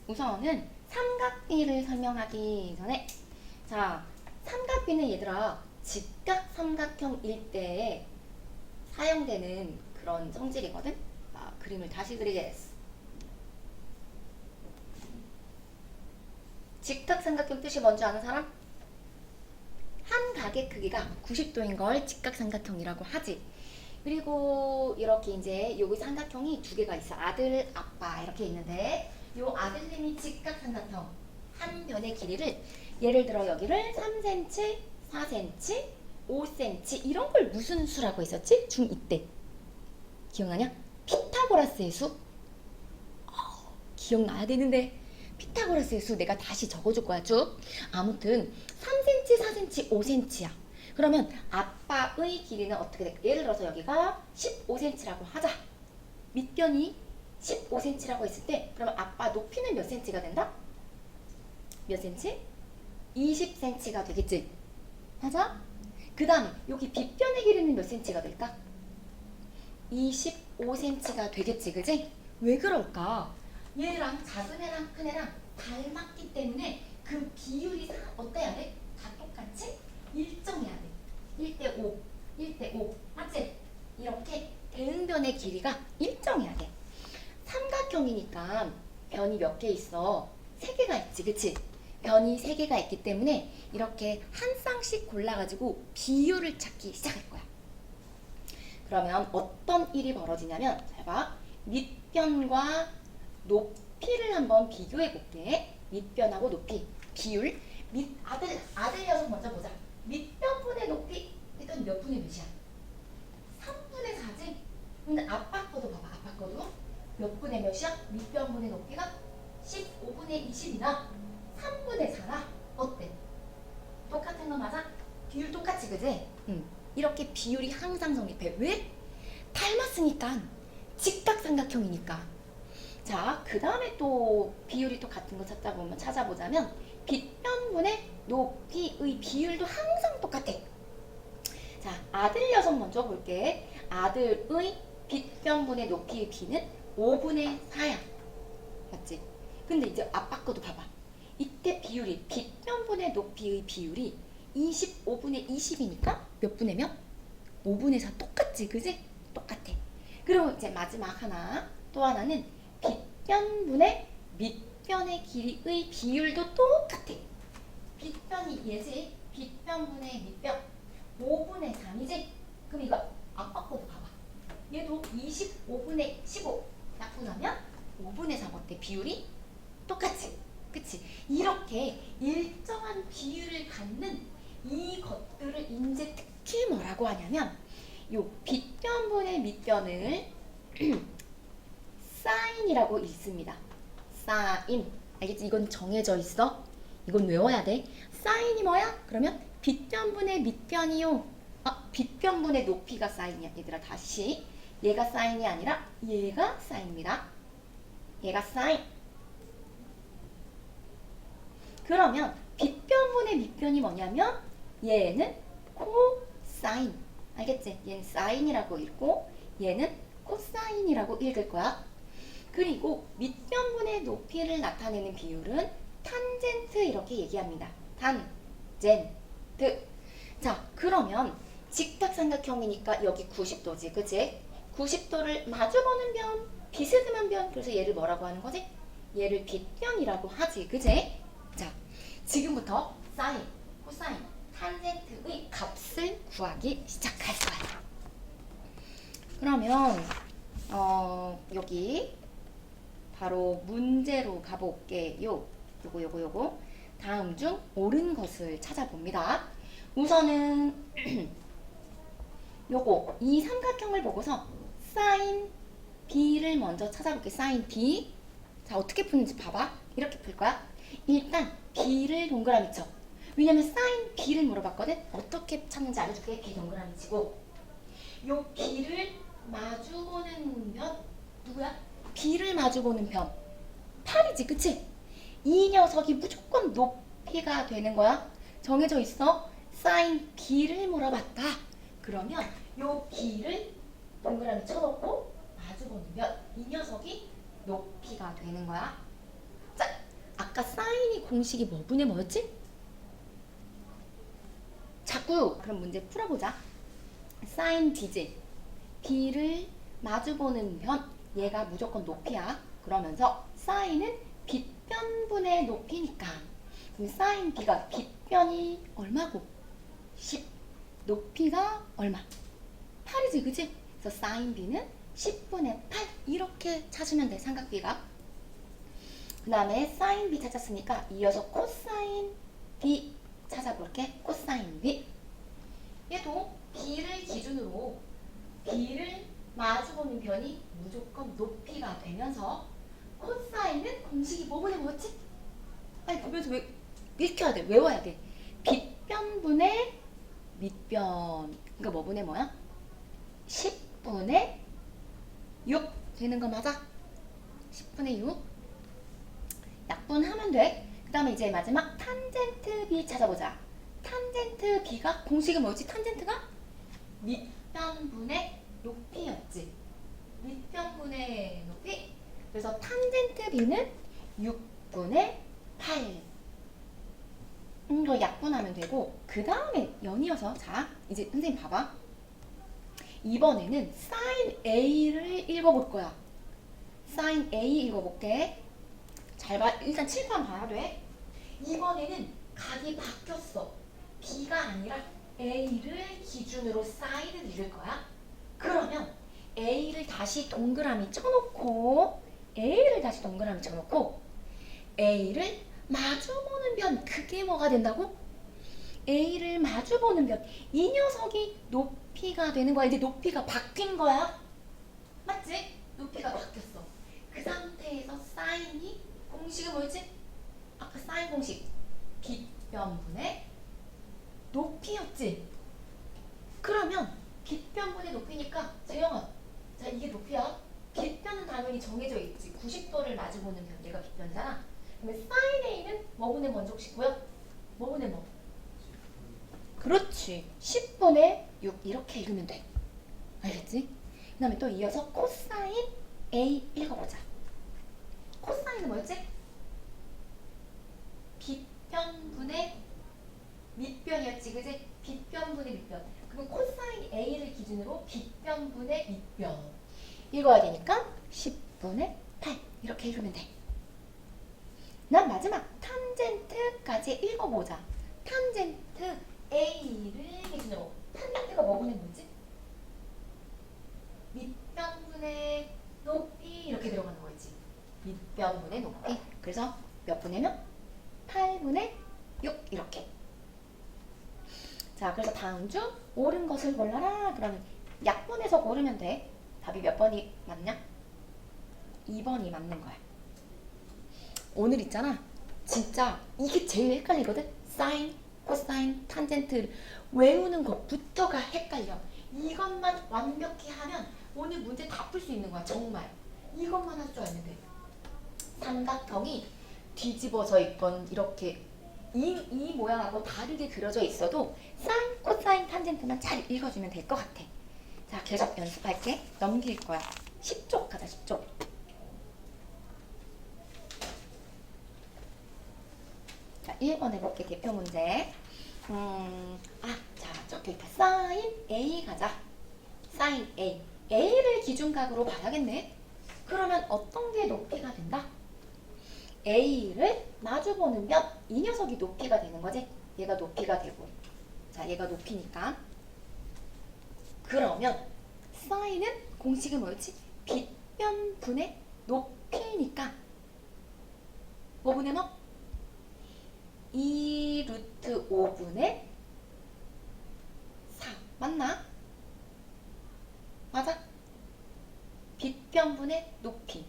우선은 삼각비를 설명하기 전에 자, 삼각비는 얘들아 직각 삼각형일 때에 사용되는 그런 성질이거든. 그림을 다시 그리겠어. 직각 삼각형 뜻이 뭔지 아는 사람? 한 각의 크기가 90도인 걸 직각 삼각형이라고 하지. 그리고 이렇게 이제 여기 삼각형이 두 개가 있어. 아들, 아빠 이렇게 있는데 요 아들님이 직각 삼각형 한 변의 길이를 예를 들어 여기를 3cm, 4cm, 5cm 이런 걸 무슨 수라고 했었지? 중2 때. 기억나냐? 피타고라스의 수? 기억나야 되는데 피타고라스의 수 내가 다시 적어줄 거야 쭉. 아무튼 3cm, 4cm, 5cm야. 그러면 아빠의 길이는 어떻게 될까? 예를 들어서 여기가 15cm라고 하자. 밑변이 15cm라고 했을 때 그러면 아빠 높이는 몇 cm가 된다? 몇 cm? 20cm가 되겠지? 맞아? 그 다음에 여기 빗변의 길이는 몇 cm가 될까? 25cm가 되겠지, 그지? 왜 그럴까? 얘랑 작은 애랑 큰 애랑 닮았기 때문에 그 비율이 어때야 돼? 다 똑같이 일정해야 돼. 1대5, 1대5, 맞지? 이렇게 대응변의 길이가 일정해야 돼. 삼각형이니까 변이 몇 개 있어? 3개가 있지, 그치? 변이 3개가 있기 때문에 이렇게 한 쌍씩 골라가지고 비율을 찾기 시작할 거야. 그러면 어떤 일이 벌어지냐면 잘 봐. 밑변과 높이를 한번 비교해 볼게. 밑변하고 높이 비율. 아들 녀석 먼저 보자. 밑변분의 높이 일단 몇 분의 몇이야? 3분의 4지? 근데 아빠 거도 봐봐. 아빠 거도 몇 분의 몇이야? 밑변분의 높이가 15분의 20이나 3분의 4나 어때? 똑같은 거 맞아? 비율 똑같지, 그지? 이렇게 비율이 항상 성립해. 왜? 닮았으니까. 직각삼각형이니까. 자, 그 다음에 또 비율이 또 같은 거 찾아보자면 빗변분의 높이의 비율도 항상 똑같아. 자, 아들 녀석 먼저 볼게. 아들의 빗변분의 높이의 비는 5분의 4야. 맞지? 근데 이제 아빠 거도 봐봐. 이때 비율이 빗변분의 높이의 비율이 25분의 20이니까 몇 분의 몇? 5분의 4 똑같지, 그지? 똑같아. 그리고 이제 마지막 하나, 또 하나는 빗변분의 밑변의 길이의 비율도 똑같아. 빗변이 얘지? 빗변분의 밑변 5분의 3이지? 그럼 이거 아빠 거도 봐봐. 얘도 25분의 15 약분하면 5분의 3 어때? 비율이 똑같지? 그치? 이렇게 일정한 비율을 갖는 이것들을 이제 특히 뭐라고 하냐면 요 빗변분의 밑변을 사인이라고 읽습니다. 사인. 알겠지? 이건 정해져 있어. 이건 외워야 돼. 사인이 뭐야? 그러면 빗변분의 밑변이요. 빗변분의 높이가 사인이야. 얘들아 다시. 얘가 사인이 아니라 얘가 사인입니다. 얘가 사인. 그러면 빗변분의 밑변이 뭐냐면 얘는 코사인. 알겠지? 얘는 사인이라고 읽고 얘는 코사인이라고 읽을 거야. 그리고 밑변분의 높이를 나타내는 비율은 탄젠트 이렇게 얘기합니다. 탄젠트. 자, 그러면 직각삼각형이니까 여기 90도지, 그치? 90도를 마주보는 변, 비스듬한 변. 그래서 얘를 뭐라고 하는 거지? 얘를 빗변이라고 하지, 그치? 자, 지금부터 사인, 코사인, 탄젠트의 값을 구하기 시작할 거야. 그러면 여기 바로 문제로 가볼게요. 요거 다음 중 옳은 것을 찾아봅니다. 우선은 요거 이 삼각형을 보고서 사인 B를 먼저 찾아볼게. 사인 B. 자, 어떻게 푸는지 봐봐. 이렇게 풀 거야. 일단 B를 동그라미 쳐. 왜냐면 사인 B를 물어봤거든. 어떻게 찾는지 알려줄게. B 동그라미 치고 요 B를 마주보는 변 누구야? B를 마주보는 변 8이지, 그치? 이 녀석이 무조건 높이가 되는 거야. 정해져 있어. 사인 B를 물어봤다. 그러면 요 B를 동그라미 쳐놓고 마주보는 변 이 녀석이 높이가 되는 거야. 아까 사인이 공식이 뭐 분의 뭐였지? 자꾸 그럼 문제 풀어보자. 사인 B지. B를 마주보는 변, 얘가 무조건 높이야. 그러면서 사인은 빗변분의 높이니까 그럼 사인 B가 빗변이 얼마고? 10. 높이가 얼마? 8이지, 그치? 그래서 사인 B는 10분의 8 이렇게 찾으면 돼, 삼각비가. 그 다음에 사인 B 찾았으니까 이어서 코사인 B 찾아볼게. 코사인 B. 얘도 B를 기준으로 B를 마주보는 변이 무조건 높이가 되면서 코사인은 공식이 뭐분의 뭐였지? 아니 보면서 왜 익혀야 돼? 외워야 돼. 빗변분의 밑변. 그러니까 뭐분의 뭐야? 10분의 6 되는 거 맞아? 10분의 6 약분하면 돼. 그 다음에 이제 마지막 탄젠트 B 찾아보자. 탄젠트 B가 공식은 뭐였지? 탄젠트가 밑변분의 높이였지. 밑변분의 높이. 그래서 탄젠트 B는 6분의 8. 이거 약분하면 되고 그 다음에 연이어서 자 이제 선생님 봐봐. 이번에는 사인 A를 읽어볼 거야. 사인 A 읽어볼게. 잘 봐. 일단 칠판 봐야 돼. 이번에는 각이 바뀌었어. B가 아니라 A를 기준으로 사인을 읽을 거야. 그러면 A를 다시 동그라미 쳐놓고 A를 마주보는 변. 그게 뭐가 된다고? A를 마주보는 변. 이 녀석이 높이가 되는 거야. 이제 높이가 바뀐 거야. 맞지? 높이가 바뀌었어. 그 상태에서 사인이 공식은 뭐였지? 아까 사인 공식 빗변분의 높이였지? 그러면 빗변분의 높이니까 재영아, 자 이게 높이야. 빗변은 당연히 정해져 있지. 90도를 마주보는 변. 얘가 빗변이잖아. 그러면 사인 A는 뭐분의 뭔족식고요? 뭐분의 뭐? 그렇지. 10분의 6 이렇게 읽으면 돼. 알겠지? 그 다음에 또 이어서 코사인 A 읽어보자. 코사인은 뭐였지? 빗변분의 밑변이었지, 그지? 빗변분의 밑변. 그럼 코사인 A를 기준으로 빗변분의 밑변 읽어야 되니까 10분의 8 이렇게 읽으면 돼. 난 마지막 탄젠트까지 읽어보자. 탄젠트 A를 기준으로 탄젠트가 뭐분의 뭐지? 밑변분의 높이 이렇게 들어가는 거지. 밑변분의 높이. 그래서 몇 분의면? 8분의 6 이렇게. 자, 그래서 다음 주 옳은 것을 골라라. 그러면 약분해서 고르면 돼. 답이 몇 번이 맞냐? 2번이 맞는 거야. 오늘 있잖아. 진짜 이게 제일 헷갈리거든. 사인, 코사인, 탄젠트 외우는 것부터가 헷갈려. 이것만 완벽히 하면 오늘 문제 다 풀 수 있는 거야. 정말. 이것만 할 줄 알면 돼. 삼각형이 뒤집어져 있건 이렇게 이 모양하고 다르게 그려져 있어도 사인, 코사인, 탄젠트만 잘 읽어주면 될 것 같아. 자, 계속 연습할게. 넘길 거야. 10쪽 가자, 10쪽. 자, 1번 해볼게. 대표 문제. 자, 적혀있다. 사인 A 가자. 사인 A. A를 기준각으로 봐야겠네. 그러면 어떤 게 높이가 된다? A를 마주보는 변. 이 녀석이 높이가 되는 거지. 얘가 높이가 되고. 자, 얘가 높이니까. 그러면 사인은 공식은 뭐였지? 빗변분의 높이니까 뭐분의 뭐? 2 루트 5분의 4 맞나? 맞아? 빗변분의 높이.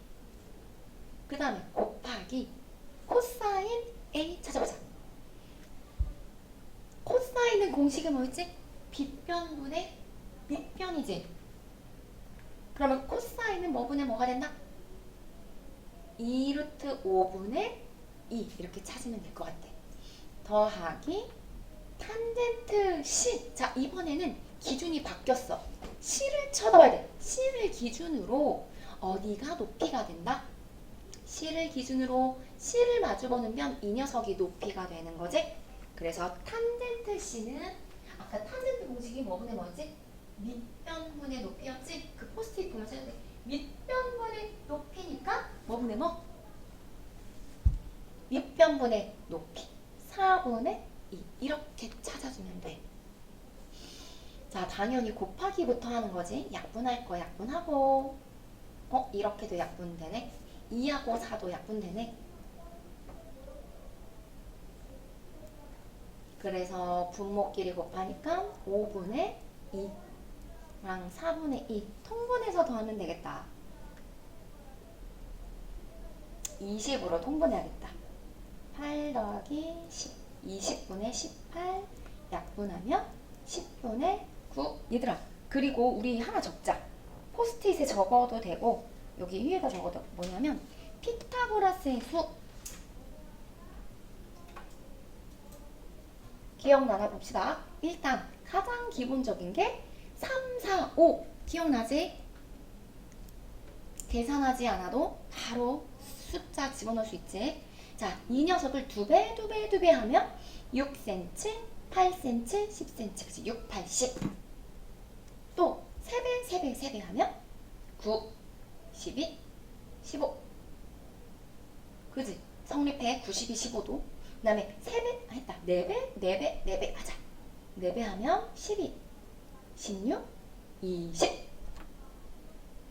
그 다음에 곱하기 코사인 A 찾아보자. 코사인은 공식은 뭐였지? 빗변분의 밑변이지. 그러면 코사인은 뭐분의 뭐가 된다? 2 루트 5분의 2 이렇게 찾으면 될 것 같아. 더하기 탄젠트 C. 자, 이번에는 기준이 바뀌었어. C를 쳐다봐야 돼. C를 기준으로 어디가 높이가 된다? C를 기준으로 C를 마주보는 변 이 녀석이 높이가 되는 거지. 그래서 탄젠트 C는 아까 탄젠트 공식이 뭐분의 뭐였지? 밑변분의 높이였지? 그 포스트잇 보면 써야 돼. 밑변분의 높이니까 뭐분의 뭐? 밑변분의 높이 4분의 2 이렇게 찾아주면 돼. 자, 당연히 곱하기부터 하는 거지. 약분할 거 약분하고 이렇게도 약분되네. 2하고 4도 약분되네. 그래서 분모끼리 곱하니까 5분의 2랑 4분의 2 통분해서 더하면 되겠다. 20으로 통분해야겠다. 8 더하기 10 20분의 18 약분하면 10분의 9 얘들아, 그리고 우리 하나 적자. 포스트잇에 적어도 되고 여기 위에다 적어도 뭐냐면 피타고라스의 수 기억나나 봅시다. 일단 가장 기본적인 게 3, 4, 5 기억나지? 계산하지 않아도 바로 숫자 집어넣을 수 있지. 자, 이 녀석을 2배, 2배, 2배 하면 6cm, 8cm, 10cm, 그치? 6, 8, 10. 또 3배, 3배, 3배 하면 9, 12, 15. 그지? 성립해. 92, 15도. 그 다음에 3배 했다. 4배, 4배, 4배 하자. 4배 하면 12, 16, 20.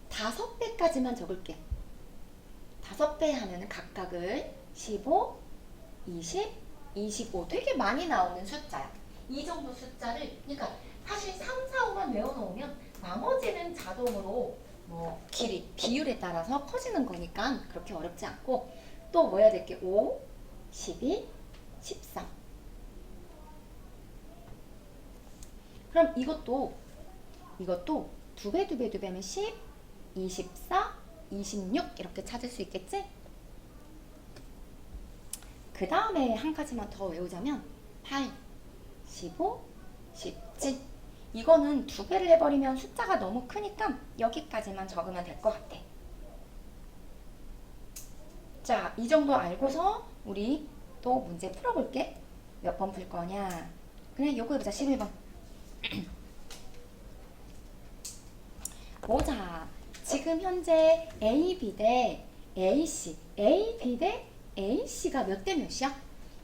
5배까지만 적을게. 5배 하면은 각각을 15, 20, 25 되게 많이 나오는 숫자야. 이 정도 숫자를 그러니까 사실 3, 4, 5만 외워놓으면 나머지는 자동으로 뭐 길이, 비율에 따라서 커지는 거니까 그렇게 어렵지 않고 또 뭐 해야 될 게 5, 12, 13 그럼 이것도 2배, 2배, 2배 하면 10, 24, 26 이렇게 찾을 수 있겠지? 그 다음에 한 가지만 더 외우자면 8, 15, 17 이거는 2배를 해버리면 숫자가 너무 크니까 여기까지만 적으면 될 것 같아. 자, 이 정도 알고서 우리 또 문제 풀어볼게. 몇 번 풀 거냐? 그래, 요거 해보자. 11번. 보자. 지금 현재 AB 대 AC, AB 대 AC가 몇 대 몇이야?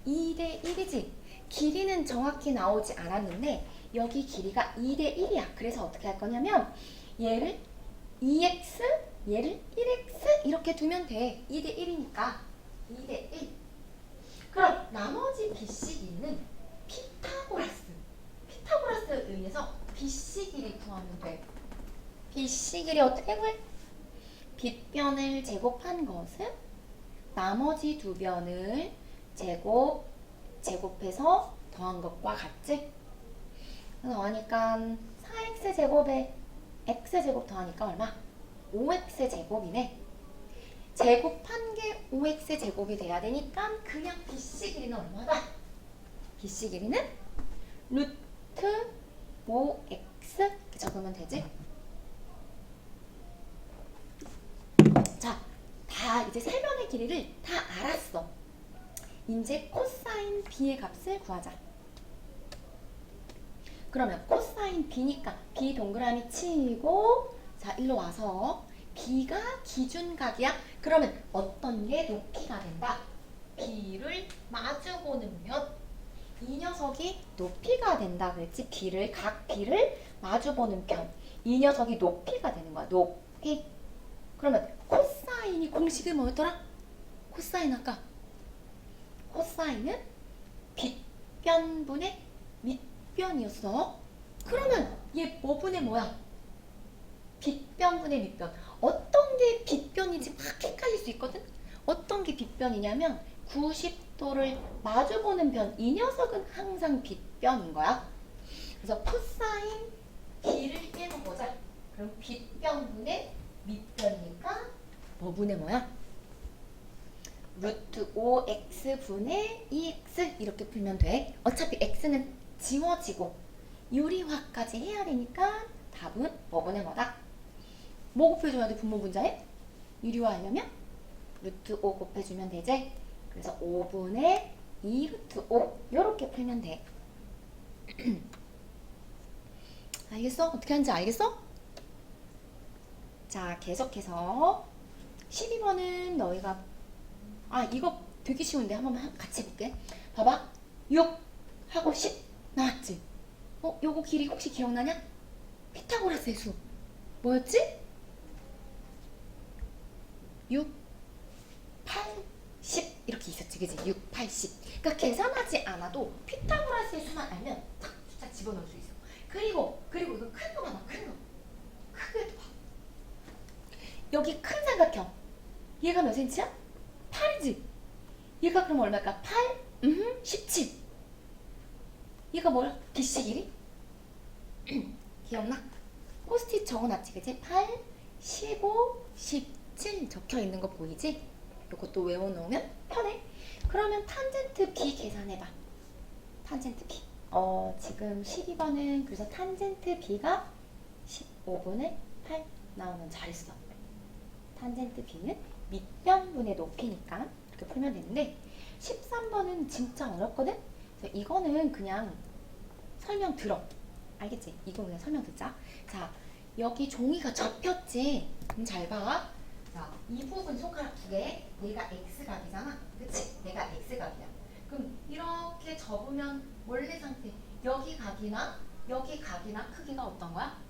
2대 1이지. 길이는 정확히 나오지 않았는데 여기 길이가 2대 1이야. 그래서 어떻게 할 거냐면 얘를 2x, 얘를 1x 이렇게 두면 돼. 2대 1이니까 2대 1. 그럼 나머지 BC기는 피타고라스에 의해서 BC 길이 구하면 돼. BC 길이 어떻게 구해? 빗변을 제곱한 것은 나머지 두 변을 제곱해서 더한 것과 같지? 더하니까 4x 제곱에 x 제곱 더하니까 얼마? 5x 제곱이네. 제곱한 게 5x 제곱이 돼야 되니까 그냥 BC 길이는 얼마다? BC 길이는 루트 5x 이렇게 적으면 되지? 자, 다 이제 세 변의 길이를 다 알았어. 이제 코사인 b의 값을 구하자. 그러면 코사인 b니까 b 동그라미 치고 자, 일로 와서 b가 기준각이야. 그러면 어떤 게 높이가 된다? b를 마주보는 면. 이 녀석이 높이가 된다 그랬지? 각 b를 마주보는 편. 이 녀석이 높이가 되는 거야. 높이. 그러면 코사인이 공식이 뭐였더라? 코사인 아까 코사인은 빗변분의 밑변이었어. 그러면 얘 뭐분의 뭐야? 빗변분의 밑변. 어떤 게 빗변인지 막 헷갈릴 수 있거든? 어떤 게 빗변이냐면 90도를 마주보는 변. 이 녀석은 항상 빗변인 거야. 그래서 코사인 b를 깨놓보자. 그럼 빗변분의 밑변이니까 뭐분의 뭐야? 루트 5x 분의 2x 이렇게 풀면 돼. 어차피 x는 지워지고 유리화까지 해야 되니까 답은 뭐분의 뭐다? 뭐 곱해줘야 돼? 분모 분자에? 유리화하려면? 루트 5 곱해주면 되지? 그래서 5분의 2 루트 5 요렇게 풀면 돼. 알겠어? 어떻게 하는지 알겠어? 자, 계속해서 12번은 너희가 이거 되게 쉬운데 한번 같이 해볼게. 봐봐. 6 하고 10 나왔지? 요거 길이 혹시 기억나냐? 피타고라스의 수 뭐였지? 6, 8, 10 이렇게 있었지, 그지? 6, 8, 10. 그러니까 계산하지 않아도 피타고라스의 수만 알면 딱 숫자 집어넣을 수 있어. 그리고 이거 큰 거가 나, 큰 거. 크게 봐. 여기 큰 삼각형. 얘가 몇 센치야? 8이지? 얘가 그럼 얼마일까? 8, 17. 얘가 뭐야? BC 길이? 기억나? 포스트잇 적어놨지, 그치? 8, 15, 17 적혀있는 거 보이지? 이것도 외워놓으면 편해. 그러면 탄젠트 B 계산해봐. 탄젠트 B. 지금 12번은 그래서 탄젠트 B가 15분의 8 나오면 잘했어. 탄젠트 B는 밑변분의 높이니까 이렇게 풀면 되는데 13번은 진짜 어렵거든? 그래서 이거는 그냥 설명 들어. 알겠지? 이거 그냥 설명 듣자. 자, 여기 종이가 접혔지? 그럼 잘 봐. 자, 이 부분 손가락 두 개, 얘가 X각이잖아. 그치? 얘가 X각이야. 그럼 이렇게 접으면 원래 상태, 여기 각이나 여기 각이나 크기가 어떤 거야?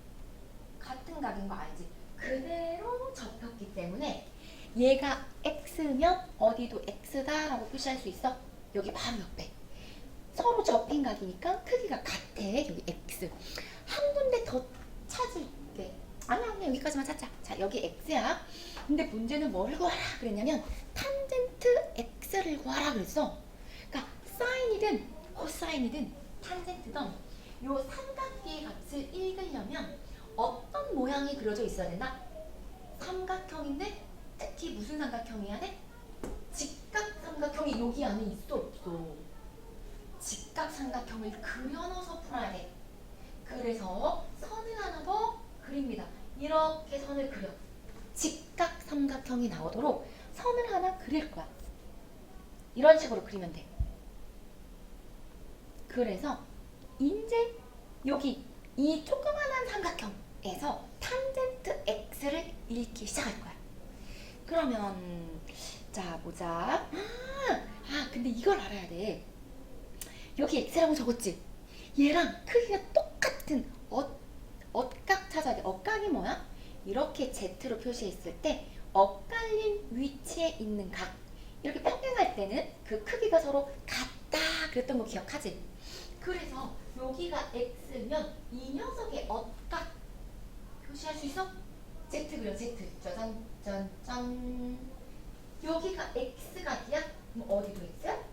같은 각인 거 알지? 그대로 접혔기 때문에 얘가 X면 어디도 X다라고 표시할 수 있어. 여기 바로 옆에. 서로 접힌 각이니까 크기가 같아. 여기 X. 한 군데 더 찾을게. 아니야, 여기까지만 찾자. 자, 여기 X야. 근데 문제는 뭘 구하라 그랬냐면 탄젠트 X를 구하라 그랬어. 그러니까 사인이든 코사인이든 탄젠트든 요 삼각비의 값을 읽으려면 어떤 모양이 그려져 있어야 되나? 삼각형인데 특히 무슨 삼각형이어야 돼? 직각 삼각형이 여기 안에 있어 없어? 직각 삼각형을 그려넣어서 풀어야 돼. 그래서 선을 하나 더 그립니다. 이렇게 선을 그려. 직각 삼각형이 나오도록 선을 하나 그릴 거야. 이런 식으로 그리면 돼. 그래서 이제 여기 이 조그만한 삼각형에서 탄젠트 X를 읽기 시작할 거야. 그러면 자 보자. 근데 이걸 알아야 돼. 여기 X라고 적었지? 얘랑 크기가 똑같은 엇각 찾아야 돼. 엇각이 뭐야? 이렇게 Z로 표시했을 때 엇갈린 위치에 있는 각. 이렇게 평행할 때는 그 크기가 서로 같다 그랬던 거 기억하지? 그래서 여기가 X면 이 녀석의 엇각 표시할 수 있어? Z 그려, Z. 짜잔, 짠, 짠. 여기가 X각이야? 그럼 어디도 X야?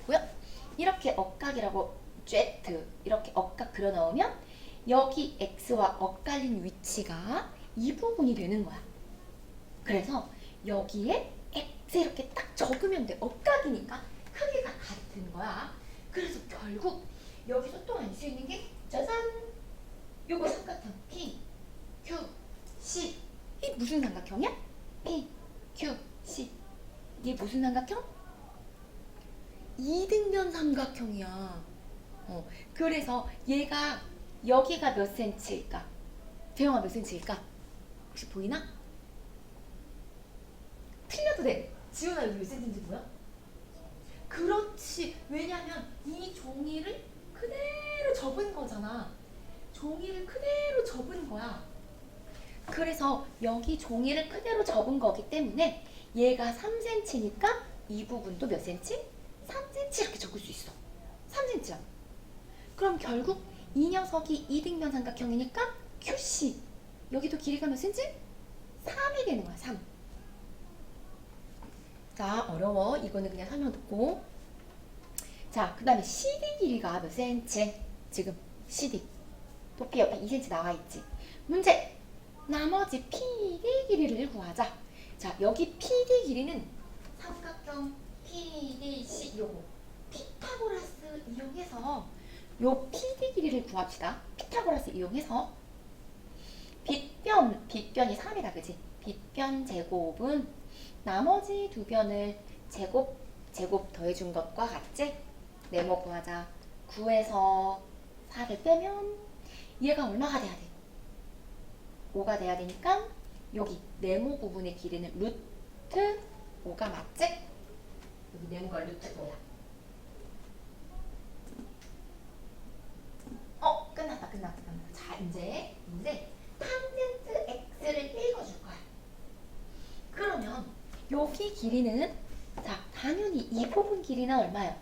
뭐야? 이렇게 엇각이라고 Z 이렇게 엇각 그려 넣으면 여기 X와 엇갈린 위치가 이 부분이 되는 거야. 그래서 여기에 X 이렇게 딱 적으면 돼. 엇각이니까 크기가 같은 거야. 그래서 결국 여기서 또 알 수 있는 게 짜잔! 요거 삼각형 P, Q, C. 이 무슨 삼각형이야? P, Q, C. 이게 무슨 삼각형? 이등변 삼각형이야. 그래서 얘가 여기가 몇 센치일까? 재영아 몇 센치일까? 혹시 보이나? 틀려도 돼. 지훈아 여기 몇 센치인지 보여? 그렇지. 왜냐면 이 종이를 그대로 접은 거잖아. 종이를 그대로 접은 거야. 그래서 여기 종이를 그대로 접은 거기 때문에 얘가 3cm니까 이 부분도 몇 cm? 3cm 이렇게 적을 수 있어. 3cm야. 그럼 결국 이 녀석이 이등변 삼각형이니까 QC. 여기도 길이가 몇 cm? 3이 되는 거야. 3. 자, 어려워. 이거는 그냥 설명 듣고. 자, 그 다음에 CD 길이가 몇 cm? 지금 CD. 도끼 옆에 2cm 나와 있지. 문제! 나머지 PD 길이를 구하자. 자, 여기 PD 길이는 삼각형 PDC 요거 피타고라스 이용해서 요 PD 길이를 구합시다. 피타고라스 이용해서 빗변이 3이다, 그지? 빗변 제곱은 나머지 두 변을 제곱 더해준 것과 같지? 네모 구하자. 9에서 4를 빼면 얘가 얼마가 돼야 돼? 5가 돼야 되니까 여기 네모 부분의 길이는 루트 5가 맞지? 여기 네모가 루트 5야. 끝났다. 자, 이제 탄젠트 x를 읽어줄 거야. 그러면 여기 길이는 자, 당연히 이 부분 길이는 얼마야?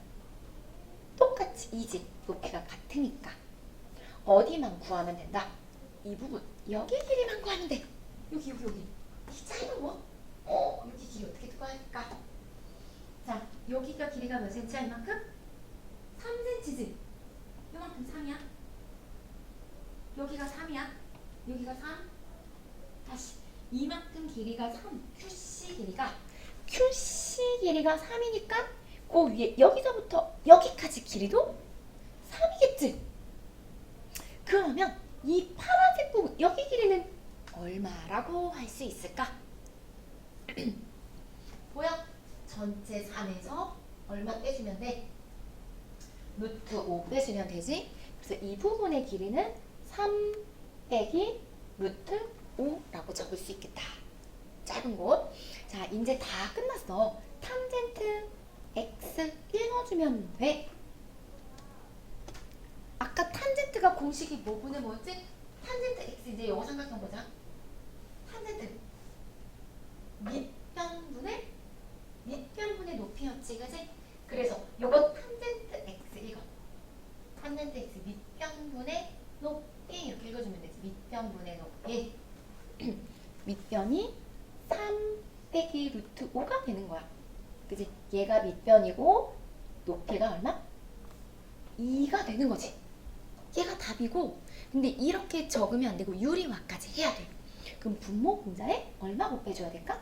똑같이 2지. 높이가 같으니까. 어디만 구하면 된다? 이 부분, 여기 길이만 구하면 돼. 여기. 이 짧은 거? 여기 길이 어떻게 구할까? 자, 여기가 길이가 몇 cm야? 이만큼? 3cm지. 이만큼 3이야. 여기가 3이야. 여기가 3. 다시 이만큼 길이가 3. QC 길이가 3이니까 그 위에 여기서부터 여기까지 길이도 3이겠지. 그러면 이 파란색 부분 여기 길이는 얼마라고 할 수 있을까? 보여? 전체 3에서 얼마 빼주면 돼? 루트 5 빼주면 되지? 그래서 이 부분의 길이는 3 빼기 루트 5라고 적을 수 있겠다. 짧은 곳. 자, 이제 다 끝났어. 탄젠트 x 읽어주면 돼. 아까 탄젠트가 공식이 뭐분의 뭐였지? 탄젠트 x 이제 요거 삼각형 보자. 탄젠트 밑변분의 높이였지, 그지? 그래서 요거 탄젠트 x 이거 탄젠트 x 밑변분의 높이 이렇게 읽어주면 되지. 밑변분의 높이 밑변이 3 빼기 루트 5가 되는 거야. 그지? 얘가 밑변이고 높이가 얼마? 2가 되는 거지. 얘가 답이고, 근데 이렇게 적으면 안 되고 유리화까지 해야 돼. 그럼 분모 분자에 얼마 곱해줘야 될까?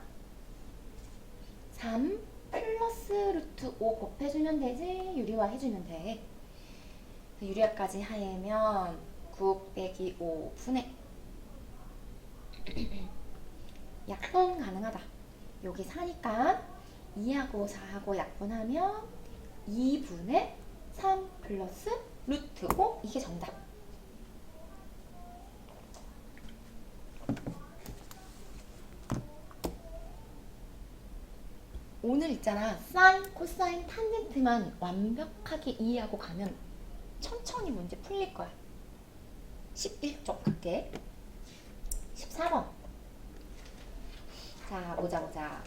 3 플러스 루트 5 곱해주면 되지. 유리화 해주면 돼. 유리화까지 하면 9 빼기 5분의 약분 가능하다. 여기 4니까 2하고 4하고 약분하면 2분의 3 플러스 루트 5 이게 정답. 오늘 있잖아. 사인, 코사인, 탄젠트만 완벽하게 이해하고 가면 천천히 문제 풀릴 거야. 11쪽 갈게. 14번. 자, 보자.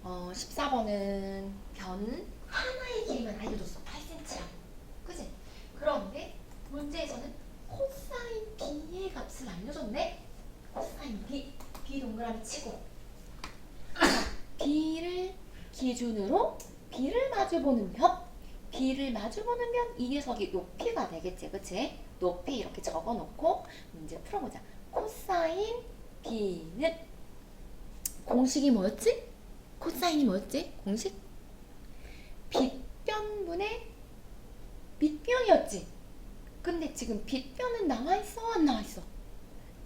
14번은 변 하나의 길이만 알려줬어. 8cm라고. 그치? 그런데 문제에서는 코사인 B의 값을 알려줬네? 코사인 B. B 동그라미 치고. B를 기준으로 B를 마주보는 면. B를 마주보는 면 이 녀석이 높이가 되겠지. 그치? 높이 이렇게 적어놓고 문제 풀어보자. 코사인 B는 공식이 뭐였지? 코사인이 뭐였지? 공식? 빗변분의 밑변이었지. 근데 지금 빗변은 나와있어? 안 나와있어?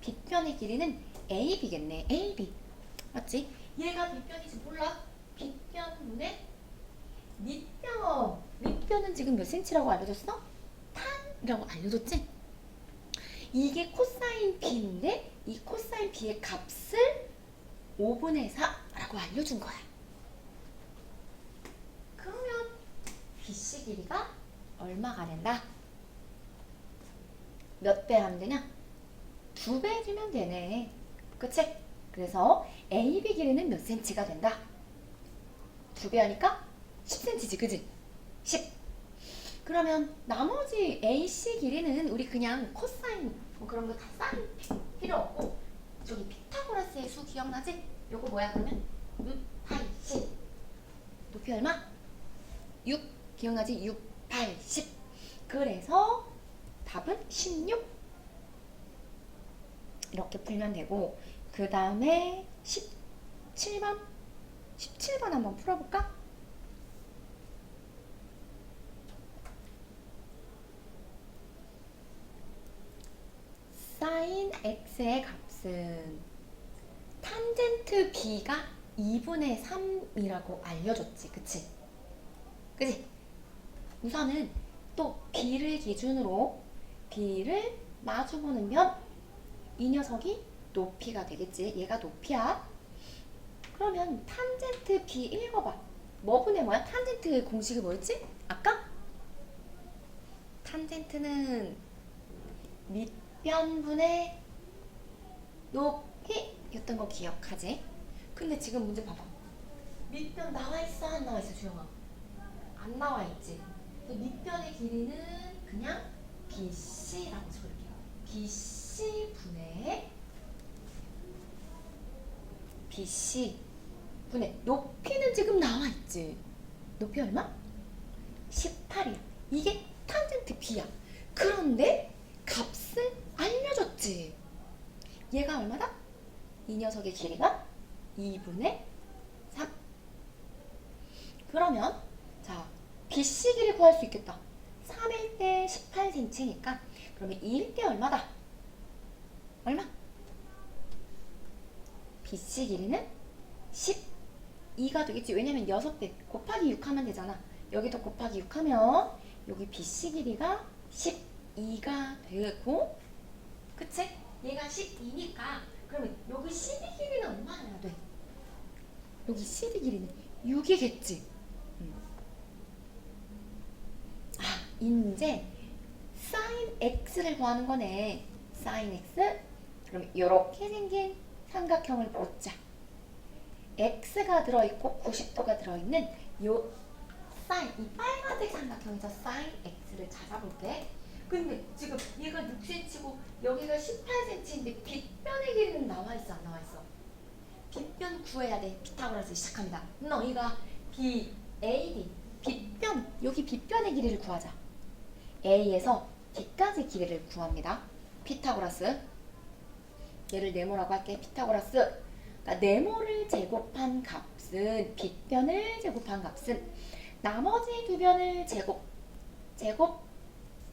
빗변의 길이는 AB겠네. AB. 맞지? 얘가 빗변인지 몰라? 빗변분의 밑변. 밑변은 지금 몇 cm라고 알려줬어? 탄이라고 알려줬지? 이게 코사인 B인데 이 코사인 B의 값을 5분의 4라고 알려준 거야. 그러면 BC 길이가 얼마가 된다? 몇 배 하면 되냐? 2배 해주면 되네. 그치? 그래서 AB 길이는 몇 cm가 된다? 2배 하니까 10cm지, 그지? 10. 그러면 나머지 AC 길이는 우리 그냥 코사인 뭐 그런 거 다 사인 필요 없고, 저기 피타고라스의 수 기억나지? 요거 뭐야 그러면? 6, 8, 10. 높이 얼마? 6. 기억나지? 6, 8, 10. 그래서 답은 16. 이렇게 풀면 되고, 그 다음에 17번 한번 풀어볼까? 사인 x의 값은 탄젠트 b가 2분의 3이라고 알려줬지. 그치? 그치? 우선은 또 B를 기준으로 B를 마주보는 면 이 녀석이 높이가 되겠지. 얘가 높이야. 그러면 탄젠트 B 읽어봐. 뭐 분의 뭐야? 탄젠트 공식이 뭐였지? 아까? 탄젠트는 밑변분의 높이였던 거 기억하지? 근데 지금 문제 봐봐. 밑변 나와 있어, 안 나와 있어, 주영아? 안 나와 있지. 밑변의 길이는 그냥 BC라고 적을게요. BC 분의 높이는 지금 나와 있지. 높이 얼마? 18이야. 이게 탄젠트 B야. 그런데 값을 알려줬지. 얘가 얼마다? 이 녀석의 길이가 2분의 3. 그러면 자, BC 길이 구할 수 있겠다. 3일 때 18cm니까 그러면 2일 때 얼마다? 얼마? BC 길이는 12가 되겠지. 왜냐면 6배 곱하기 6 하면 되잖아. 여기도 곱하기 6 하면 여기 BC 길이가 12가 되고, 그치? 얘가 12니까 그러면 여기 CD 길이는 얼마나 돼? 여기 CD 길이는 6이겠지. 이제 sin x를 구하는 거네. sin x. 그럼 이렇게 생긴 삼각형을 보자. x가 들어있고 90도가 들어있는 요 sin, 이 빨간색 삼각형에서 sin x를 찾아볼게. 근데 지금 얘가 6cm고 여기가 18cm인데 빗변의 길이는 나와 있어, 안 나와 있어? 빗변 구해야 돼. 피타고라스 시작합니다. 너희가 BAD, 빗변, 여기 빗변의 길이를 구하자. A에서 D까지 길이를 구합니다. 피타고라스. 얘를 네모라고 할게. 피타고라스. 그러니까 네모를 제곱한 값은 빗변을 제곱한 값은 나머지 두 변을 제곱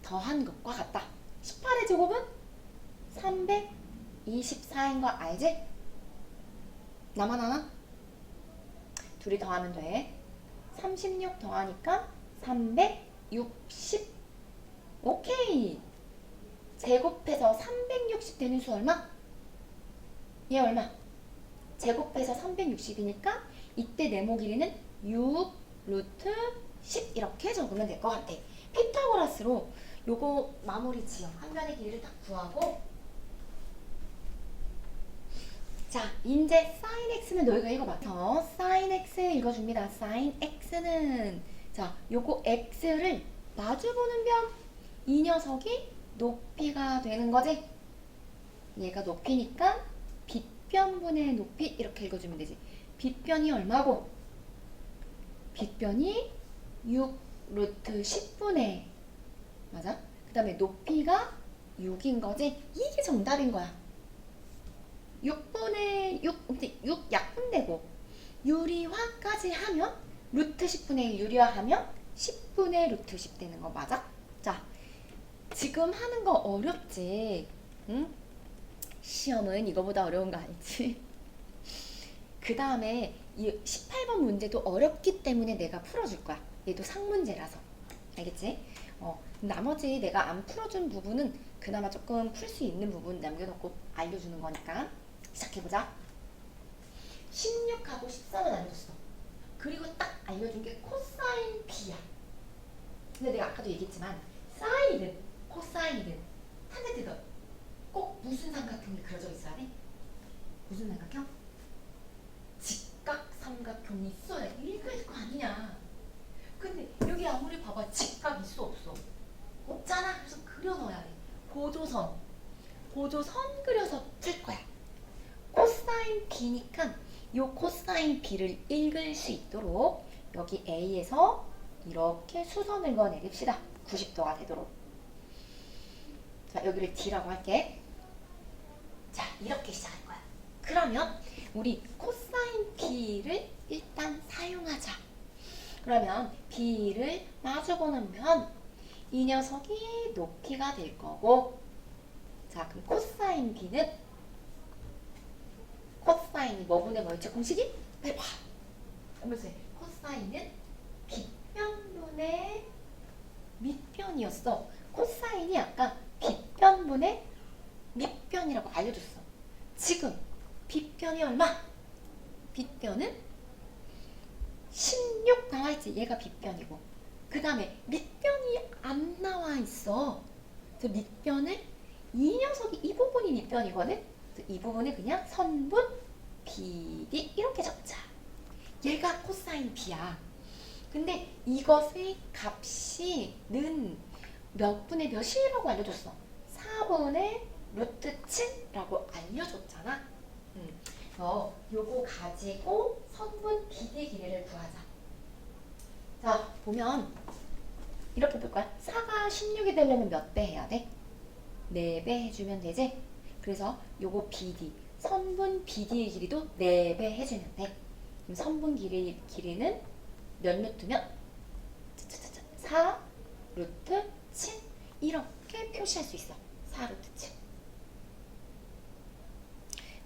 더한 것과 같다. 18의 제곱은 324인 거 알지? 나만 하나? 둘이 더하면 돼. 36 더하니까 360. 오케이. 제곱해서 360 되는 수 얼마? 얘 얼마? 제곱해서 360이니까 이때 네모 길이는 6 루트 10 이렇게 적으면 될 것 같아. 피타고라스로 요거 마무리 지어. 한 변의 길이를 다 구하고, 자, 이제 sin x는 너희가 읽어봐. sin x 읽어줍니다. sin x는 자, 요거 x를 마주보는 변. 이 녀석이 높이가 되는 거지. 얘가 높이니까 빗변분의 높이 이렇게 읽어주면 되지. 빗변이 얼마고? 빗변이 6 루트 10분의 맞아? 그 다음에 높이가 6인 거지. 이게 정답인 거야. 6분의 6 약분되고 유리화까지 하면 루트 10분의 1 유리화하면 10분의 루트 10 되는 거 맞아? 자, 지금 하는 거 어렵지? 응? 시험은 이거보다 어려운 거 알지? 그 다음에 이 18번 문제도 어렵기 때문에 내가 풀어줄 거야. 얘도 상문제라서. 알겠지? 나머지 내가 안 풀어준 부분은 그나마 조금 풀 수 있는 부분 남겨놓고 알려주는 거니까. 시작해보자. 16하고 13은 알려줬어. 그리고 딱 알려준 게 코사인 B야. 근데 내가 아까도 얘기했지만 사인이든 코사인이든 탄젠트든 꼭 무슨 삼각형이 그려져 있어야 돼? 무슨 삼각형? 직각 삼각형이 있어야 읽을 거 아니냐. 근데 여기 아무리 봐봐 직각 있어 없어? 없잖아. 그래서 그려 넣어야 돼. 보조선 그려서 풀 거야. 코사인 B니까 요 코사인 B를 읽을 수 있도록 여기 A에서 이렇게 수선을 그어 내립시다. 90도가 되도록. 자, 여기를 D라고 할게. 자, 이렇게 시작할 거야. 그러면 우리 코사인 B를 일단 사용하자. 그러면 B를 마주보는 면 이 녀석이 높이가 될 거고, 자, 그럼 코사인 B는 코사인이 뭐분의 뭐였지? 공식이? 빼봐. 그러면서 코사인은 빗변분의 밑변이었어. 코사인이 아까 빗변분의 밑변이라고 알려줬어. 지금 빗변이 얼마? 빗변은 16 나와있지. 얘가 빗변이고 그 다음에 밑변이 안 나와있어. 그래서 밑변을 이 녀석이 이 부분이 밑변이거든. 그래서 이 부분을 그냥 선분 BD 이렇게 적자. 얘가 코사인 B야. 근데 이것의 값이 는 몇 분의 몇이라고 알려줬어. 4분의 루트 7라고 알려줬잖아. 요거 가지고 선분 BD 길이를 구하자. 자, 보면 이렇게 볼 거야. 4가 16이 되려면 몇 배 해야 돼? 4배 해주면 되지? 그래서 요거 BD, 선분 BD의 길이도 4배 해주면 돼. 그럼 선분 길이는 몇 루트면? 4 루트 7 이렇게 표시할 수 있어. 4 루트 7.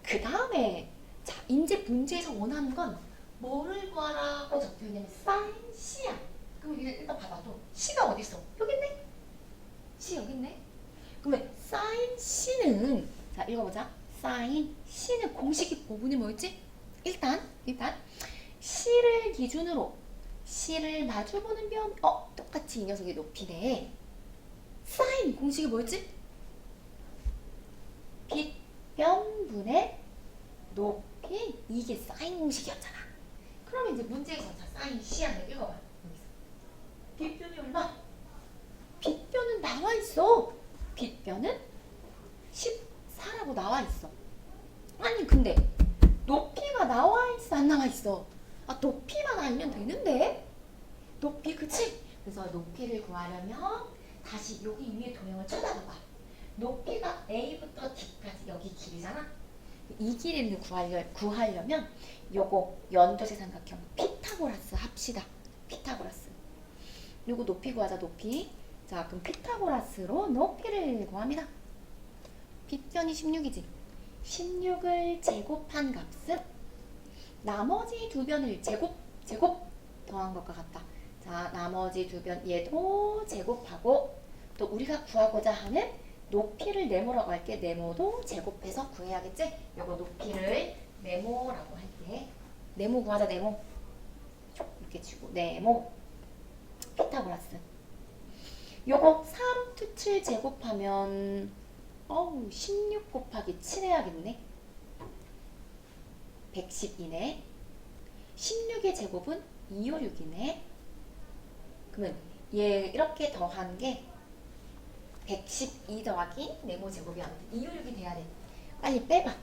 그 다음에 자, 이제 문제에서 원하는 건 뭐를 구하라고 적혀있냐면 사인 C야. 그럼 일단 봐봐도 C가 어디 있어? 여기 있네. C 여기 있네. 그러면 사인 C는 자 읽어보자. 사인 C는 공식이 부분이 뭐였지? 일단 C를 기준으로 C를 마주보는 변 똑같이 이 녀석의 높이네. 사인 공식이 뭐였지? 빗변분의 높이. 이게 사인 공식이었잖아. 그러면 이제 문제에서 자 사인 C 안에 읽어봐. 빗변이 얼마? 빗변은 나와 있어. 빗변은 14라고 나와 있어. 아니 근데 높이가 나와 있어 안 나와 있어? 아 높이만 알면 되는데. 높이 그치? 그래서 높이를 구하려면 다시 여기 위에 도형을 쳐다봐봐. 높이가 A부터 D까지 여기 길이잖아. 이 길이를 구하려면 요거 연도세 삼각형 피타고라스 합시다. 피타고라스. 요거 높이 구하자. 높이. 자 그럼 피타고라스로 높이를 구합니다. 빗변이 16이지. 16을 제곱한 값은 나머지 두 변을 제곱 더한 것과 같다. 자 나머지 두 변 얘도 제곱하고 또 우리가 구하고자 하는 높이를 네모라고 할게. 네모도 제곱해서 구해야겠지? 요거 높이를 네모라고 할게. 네모 구하자. 네모 이렇게 치고 네모 피타고라스. 요거 4루트 7 제곱하면 16 곱하기 7 해야겠네. 112네. 16의 제곱은 256이네. 그러면 얘 이렇게 더한 게 112 더하기 네모 제곱이 아무튼 256이 돼야 돼. 빨리 빼봐.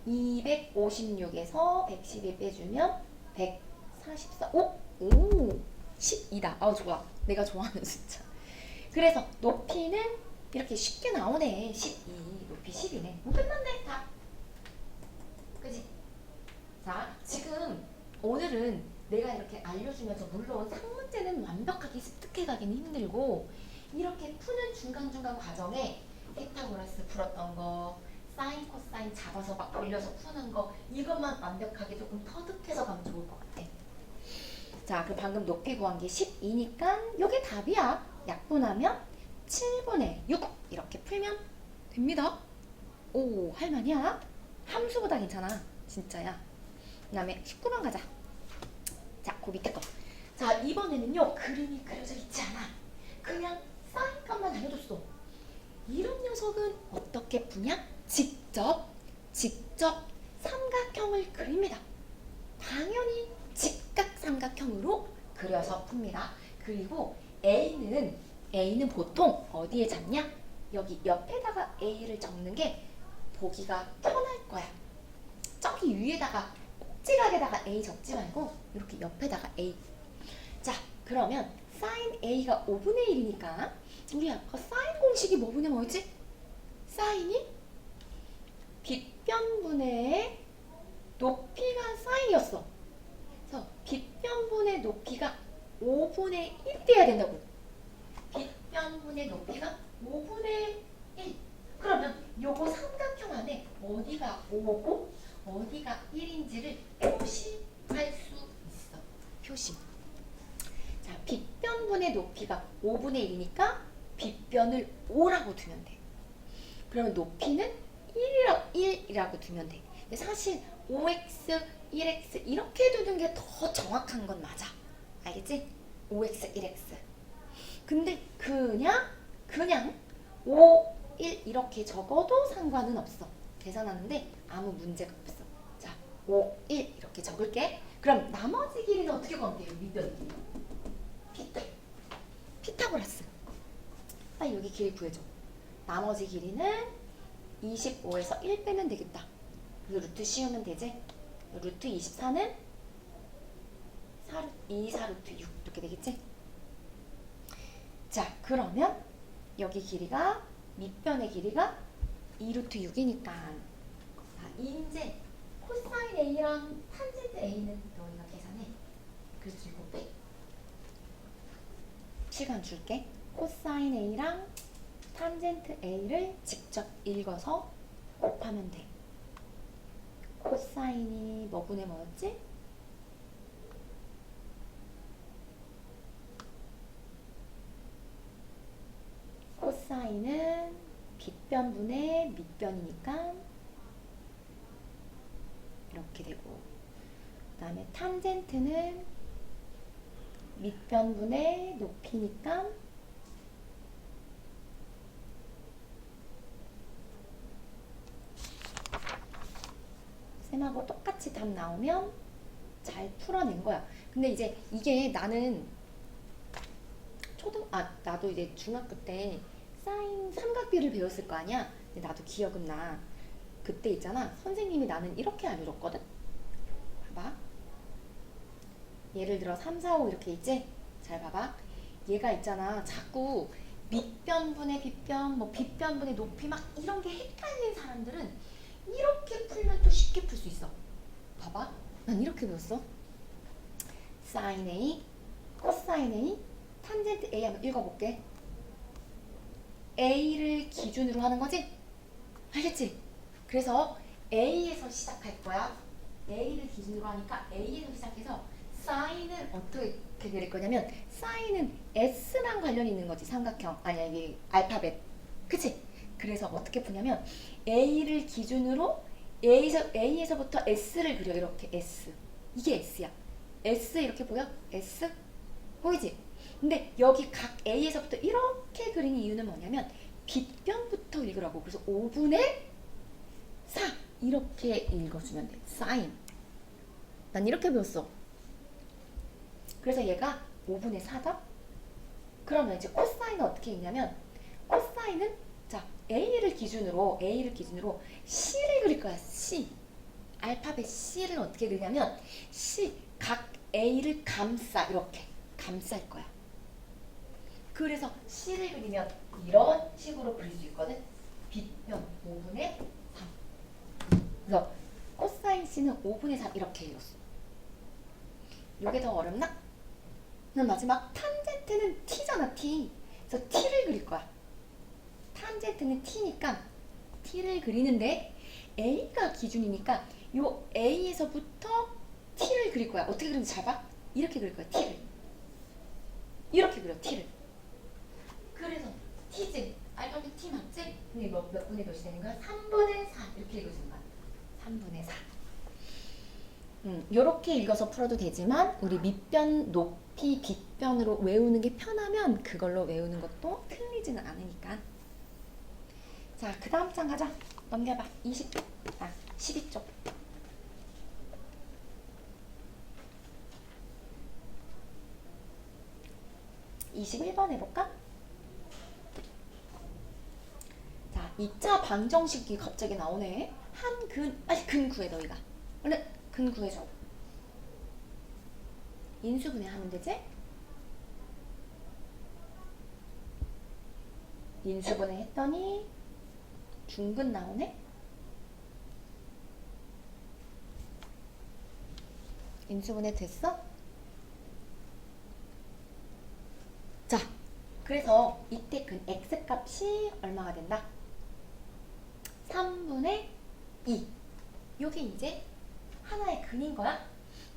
256에서 112 빼주면 144. 오 12다. 좋아. 내가 좋아하는 숫자. 그래서 높이는 이렇게 쉽게 나오네. 12. 높이 10이네. 끝났네. 다. 그치? 자, 지금 오늘은 내가 이렇게 알려주면서 물론 상문제는 완벽하게 습득해가기는 힘들고 이렇게 푸는 중간중간 과정에 피타고라스 풀었던 거 사인 코사인 잡아서 막 돌려서 푸는 거 이것만 완벽하게 조금 터득해서 가면 좋을 것 같아. 자, 그럼 방금 높이 구한 게 12니까 이게 답이야. 약분하면 7분의 6 이렇게 풀면 됩니다. 오, 할만이야. 함수보다 괜찮아. 진짜야. 그 다음에 19번 가자. 자, 그 밑에 거. 자, 이번에는요. 그림이 그려져 있지 않아. 그냥 사인 값만 알려줬어. 이런 녀석은 어떻게 푸냐? 직접 삼각형을 그립니다. 당연히 직각삼각형으로 그려서 풉니다. 그리고 A는 보통 어디에 잡냐? 여기 옆에다가 A를 적는 게 보기가 편할 거야. 저기 위에다가 꼭지각에다가 A 적지 말고 이렇게 옆에다가 A. 자, 그러면 sin A가 5분의 1이니까 우리 아까 사인 공식이 뭐였지? 사인이 빗변분의 높이가 사인이었어. 그래서 빗변분의 높이가 5분의 1 돼야 된다고. 빗변분의 높이가 5분의 1. 그러면 요거 삼각형 안에 어디가 5고 어디가 1인지를 표시할 수 있어. 표시. 자, 빗변분의 높이가 5분의 1이니까 빗변을 5라고 두면 돼. 그러면 높이는 1이라고 두면 돼. 근데 사실 5x, 1x 이렇게 두는 게 더 정확한 건 맞아. 알겠지? 5x, 1x. 근데 그냥 5, 1 이렇게 적어도 상관은 없어. 계산하는데 아무 문제가 없어. 자, 5, 1 이렇게 적을게. 그럼 나머지 길이는 어떻게 구하면 돼요? 밑변 길이. 피타고라스. 빨리 여기 길이 구해줘. 나머지 길이는 25에서 1 빼면 되겠다. 그래서 루트 씌우면 되지? 루트 24는 2, 4 루트 6 이렇게 되겠지? 자, 그러면 여기 길이가 밑변의 길이가 2 루트 6이니까 이제 코사인 A랑 탄젠트 A는 너희가 계산해. 그래서 이거 빼. 시간 줄게. 코사인 A랑 탄젠트 A를 직접 읽어서 곱하면 돼. 코사인이 뭐분의 뭐였지? 코사인은 빗변분의 밑변이니까 이렇게 되고, 그 다음에 탄젠트는 밑변분의 높이니까 쌤하고 똑같이 답 나오면 잘 풀어낸 거야. 근데 이제 이게 나는 나도 이제 중학교 때 사인 삼각비를 배웠을 거 아니야. 근데 나도 기억은 나. 그때 있잖아, 선생님이 나는 이렇게 알려줬거든. 봐봐. 예를 들어 3, 4, 5 이렇게 있지? 잘 봐봐. 얘가 있잖아, 자꾸 밑변분의 빗변, 뭐 빗변분의 높이 막 이런 게 헷갈린 사람들은 이렇게 풀면 또 쉽게 풀 수 있어. 봐봐. 난 이렇게 배웠어. 사인 A, 코사인 A, 탄젠트 A 한번 읽어볼게. A를 기준으로 하는 거지? 알겠지? 그래서 A에서 시작할 거야. A를 기준으로 하니까 A에서 시작해서 사인은 어떻게 그릴 거냐면, 사인은 S랑 관련이 있는 거지. 삼각형. 아니야, 이게 알파벳. 그치? 그래서 어떻게 푸냐면 A를 기준으로 A에서부터 S를 그려. 이렇게 S. 이게 S야. S 이렇게 보여? S? 보이지? 근데 여기 각 A에서부터 이렇게 그린 이유는 뭐냐면 빗변부터 읽으라고. 그래서 5분의 4 이렇게 읽어주면 돼. 사인. 난 이렇게 배웠어. 그래서 얘가 5분의 4다? 그러면 이제 코사인은 어떻게 읽냐면, 코사인은 자 A를 기준으로 C를 그릴 거야. C. 알파벳 C를 어떻게 그리냐면 C 각 A를 이렇게 감쌀 거야. 그래서 C를 그리면 이런 식으로 그릴 수 있거든. 빗변 5분의 3. 그래서 코사인 C는 5분의 3 이렇게 읽었어. 이게 더 어렵나? 그럼 마지막 탄젠트는 T잖아, T. 그래서 T를 그릴 거야. 탄젠트는 T니까 T를 그리는데 A가 기준이니까 요 A에서부터 T를 그릴 거야. 어떻게 그리는지 잘 봐. 이렇게 그릴 거야, T를. 이렇게 그려, T를. 그래서 T지. 알파벳 T 맞지? 근데 몇 분의 몇이 되는 거야? 3분의 4 이렇게 읽어주는 거야. 3분의 4. 요렇게 읽어서 풀어도 되지만 우리 밑변, 높이, 빗변으로 외우는 게 편하면 그걸로 외우는 것도 틀리지는 않으니까. 자, 그 다음 장 가자. 넘겨봐. 12쪽. 21번 해볼까? 자, 2차 방정식이 갑자기 나오네. 빨리 근 구해, 너희가. 얼른 근 구해줘. 인수분해 하면 되지? 인수분해 했더니 중근 나오네? 인수분해 됐어? 자, 그래서 이때 근 x값이 얼마가 된다? 3분의 2. 요게 이제 하나의 근인 거야.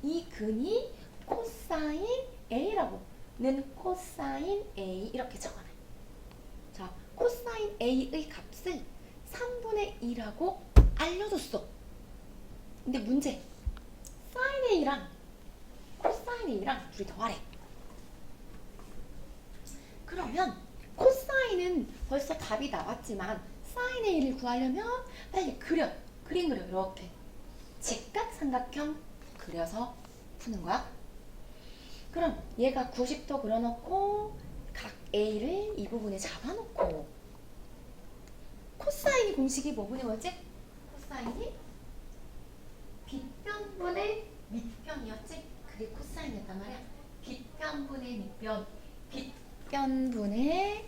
이 근이 코사인 A라고는 코사인 A 이렇게 적어놔. 자, 코사인 A의 값을 3분의 2라고 알려줬어. 근데 문제, 사인 A랑 코사인 A랑 둘이 더하래. 그러면 코사인은 벌써 답이 나왔지만 사인 A를 구하려면 빨리 그림 그려. 이렇게 직각삼각형 그려서 푸는 거야. 그럼 얘가 90도 그려놓고 각 A를 이 부분에 잡아놓고 코사인이 공식이 뭐지? 코사인이 빗변분의 밑변이었지? 그게 코사인이었단 말이야. 빗변분의 밑변, 빗변분의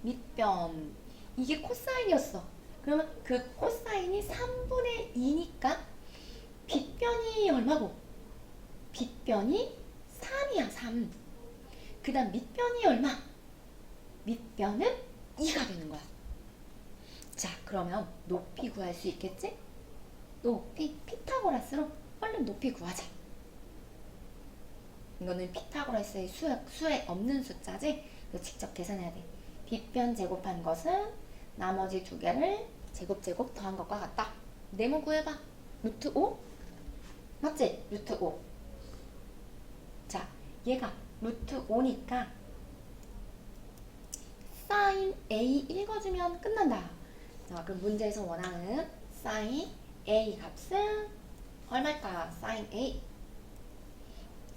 밑변. 이게 코사인이었어. 그러면 그 코사인이 3분의 2니까 빗변이 얼마고? 빗변이 3이야, 3. 그 다음 밑변이 얼마? 밑변은 2가 되는 거야. 자, 그러면 높이 구할 수 있겠지? 높이 피타고라스로 얼른 높이 구하자. 이거는 피타고라스의 수에 없는 숫자지? 이거 직접 계산해야 돼. 빗변 제곱한 것은 나머지 두 개를 제곱 더한 것과 같다. 네모 구해봐. 루트 5? 맞지? 루트 5. 자, 얘가 루트 5니까 사인 A 읽어주면 끝난다. 자, 그럼 문제에서 원하는 사인 A 값은 얼마일까? 사인 A.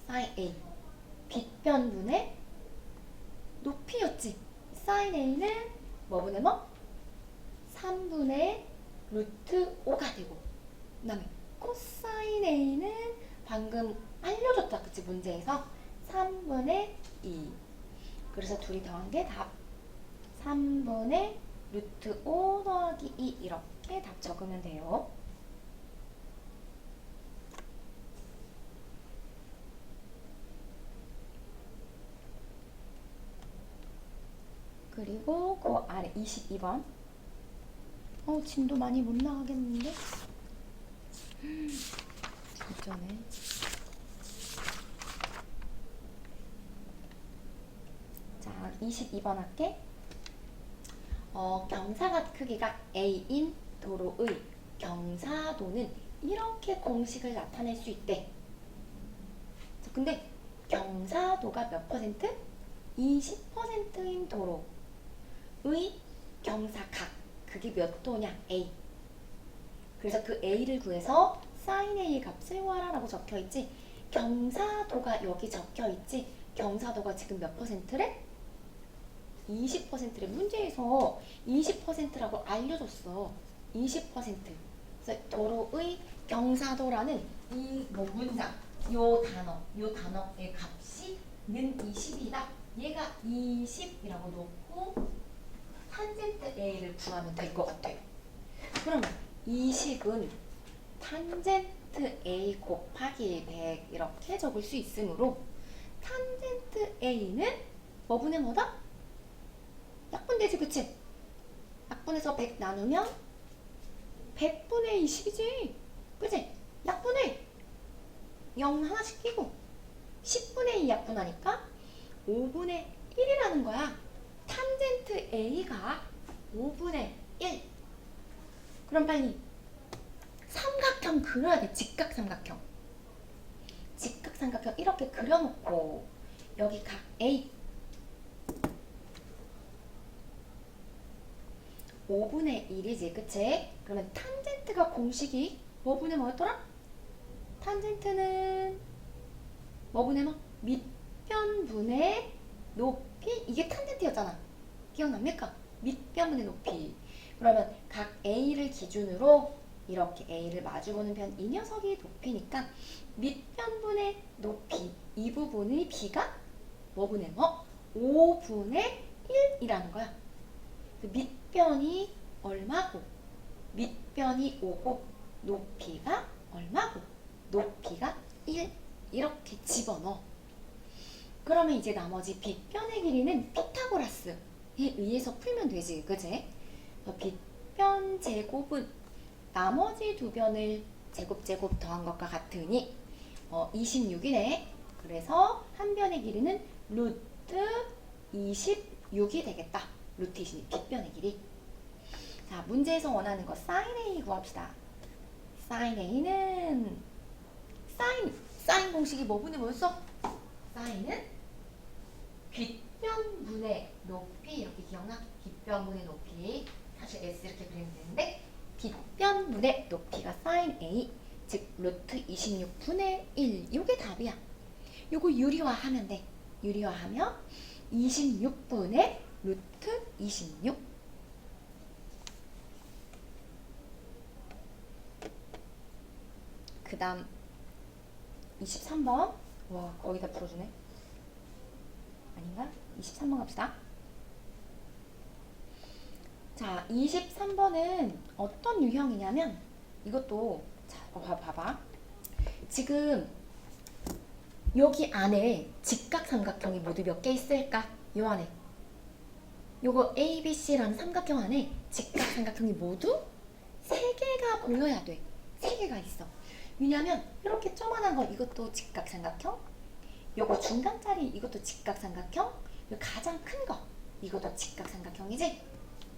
사인 A. 빗변분의 높이였지. 사인 A는 뭐분의 뭐? 3분의 루트 5가 되고, 그 다음에 코사인 A는 방금 알려줬다. 그치? 문제에서 3분의 2. 그래서 둘이 더한 게 답. 3분의 루트 5 더하기 2 이렇게 답 적으면 돼요. 그리고 그 아래 22번. 진도 많이 못 나가겠는데? 진짜네. 자, 22번 할게. 경사각 크기가 A인 도로의 경사도는 이렇게 공식을 나타낼 수 있대. 자, 근데 경사도가 몇 퍼센트? 20%인 도로의 경사각 그게 몇 도냐? A. 그래서 그 A를 구해서 sin A 값을 구하라 라고 적혀있지. 경사도가 여기 적혀있지. 경사도가 지금 몇 퍼센트래? 20%래. 문제에서 20%라고 알려줬어. 20%. 그래서 도로의 경사도라는 이 문장, 요 단어의 값이 는 20이다. 얘가 20이라고 놓고 탄젠트 A를 구하면 될 것 같아요. 그러면 20은 탄젠트 A 곱하기 100 이렇게 적을 수 있으므로 탄젠트 A는 뭐분의 뭐다? 약분되지, 그치? 약분해서 100 나누면 100분의 20이지, 그치? 약분해. 0 하나씩 끼고 10분의 2 약분하니까 5분의 1이라는 거야. 탄젠트 A가 5분의 1. 그럼 빨리 삼각형 그려야 돼. 직각삼각형. 직각삼각형 이렇게 그려놓고 여기 각 A 5분의 1이지, 그치? 그러면 탄젠트가 공식이 뭐분의 뭐였더라? 탄젠트는 뭐분의 뭐? 밑변분의 높이. 이게 탄젠트였잖아. 기억납니까? 밑변분의 높이. 그러면 각 A를 기준으로 이렇게 A를 마주보는 편 이 녀석이 높이니까 밑변분의 높이 이 부분의 B가 뭐분의 뭐? 5분의 1이라는 거야. 밑변이 얼마고 밑변이 5고 높이가 얼마고 높이가 1 이렇게 집어넣어. 그러면 이제 나머지 빗변의 길이는 피타고라스에 의해서 풀면 되지, 그제? 빗변 제곱은 나머지 두 변을 제곱 더한 것과 같으니 26이네. 그래서 한 변의 길이는 루트 26이 되겠다. 루트 26, 빗변의 길이. 자, 문제에서 원하는 거 사인 A 구합시다. 사인 A는 사인 공식이 뭐분의 뭐였어? 사인은 빗변분의 높이. 이렇게 기억나? 빗변분의 높이. 사실 S 이렇게 그리면 되는데 빗변분의 높이가 사인 A, 즉 루트 26분의 1. 요게 답이야. 요거 유리화하면 돼. 유리화하면 26분의 루트 26. 그 다음 23번. 와, 거의 다 풀어주네. 아닌가? 23번 갑시다. 자, 23번은 어떤 유형이냐면 이것도 자, 봐봐. 지금 여기 안에 직각삼각형이 모두 몇 개 있을까? 요 안에 요거 ABC라는 삼각형 안에 직각삼각형이 모두 3개가 보여야 돼. 3개가 있어. 왜냐면 이렇게 조그만한 거 이것도 직각삼각형, 요거 중간짜리 이것도 직각삼각형, 요 가장 큰 거 이것도 직각삼각형이지?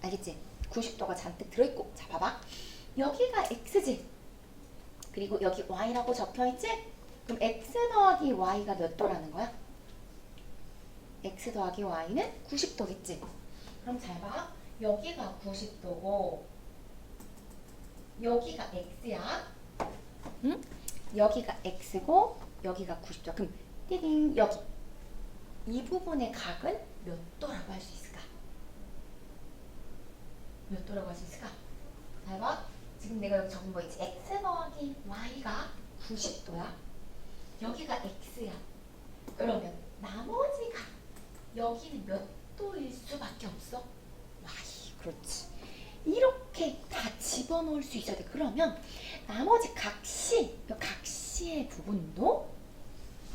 알겠지? 90도가 잔뜩 들어있고. 자, 봐봐. 여기가 X지? 그리고 여기 Y라고 적혀있지? 그럼 X 더하기 Y가 몇 도라는 거야? X 더하기 Y는 90도겠지? 그럼 잘 봐. 여기가 90도고 여기가 X야. 응? 여기가 X고 여기가 90도. 그럼 띠딩 여기 이 부분의 각은 몇 도라고 할 수 있을까? 몇 도라고 할 수 있을까? 잘 봐. 지금 내가 여기 적은 거 있지? X 더하기 Y가 90도야. 여기가 X야. 그러면 나머지가 여기는 몇 도일 수밖에 없어? Y. 그렇지. 이렇게 다 집어넣을 수 있어야 돼. 그러면 나머지 각시, 각시의 부분도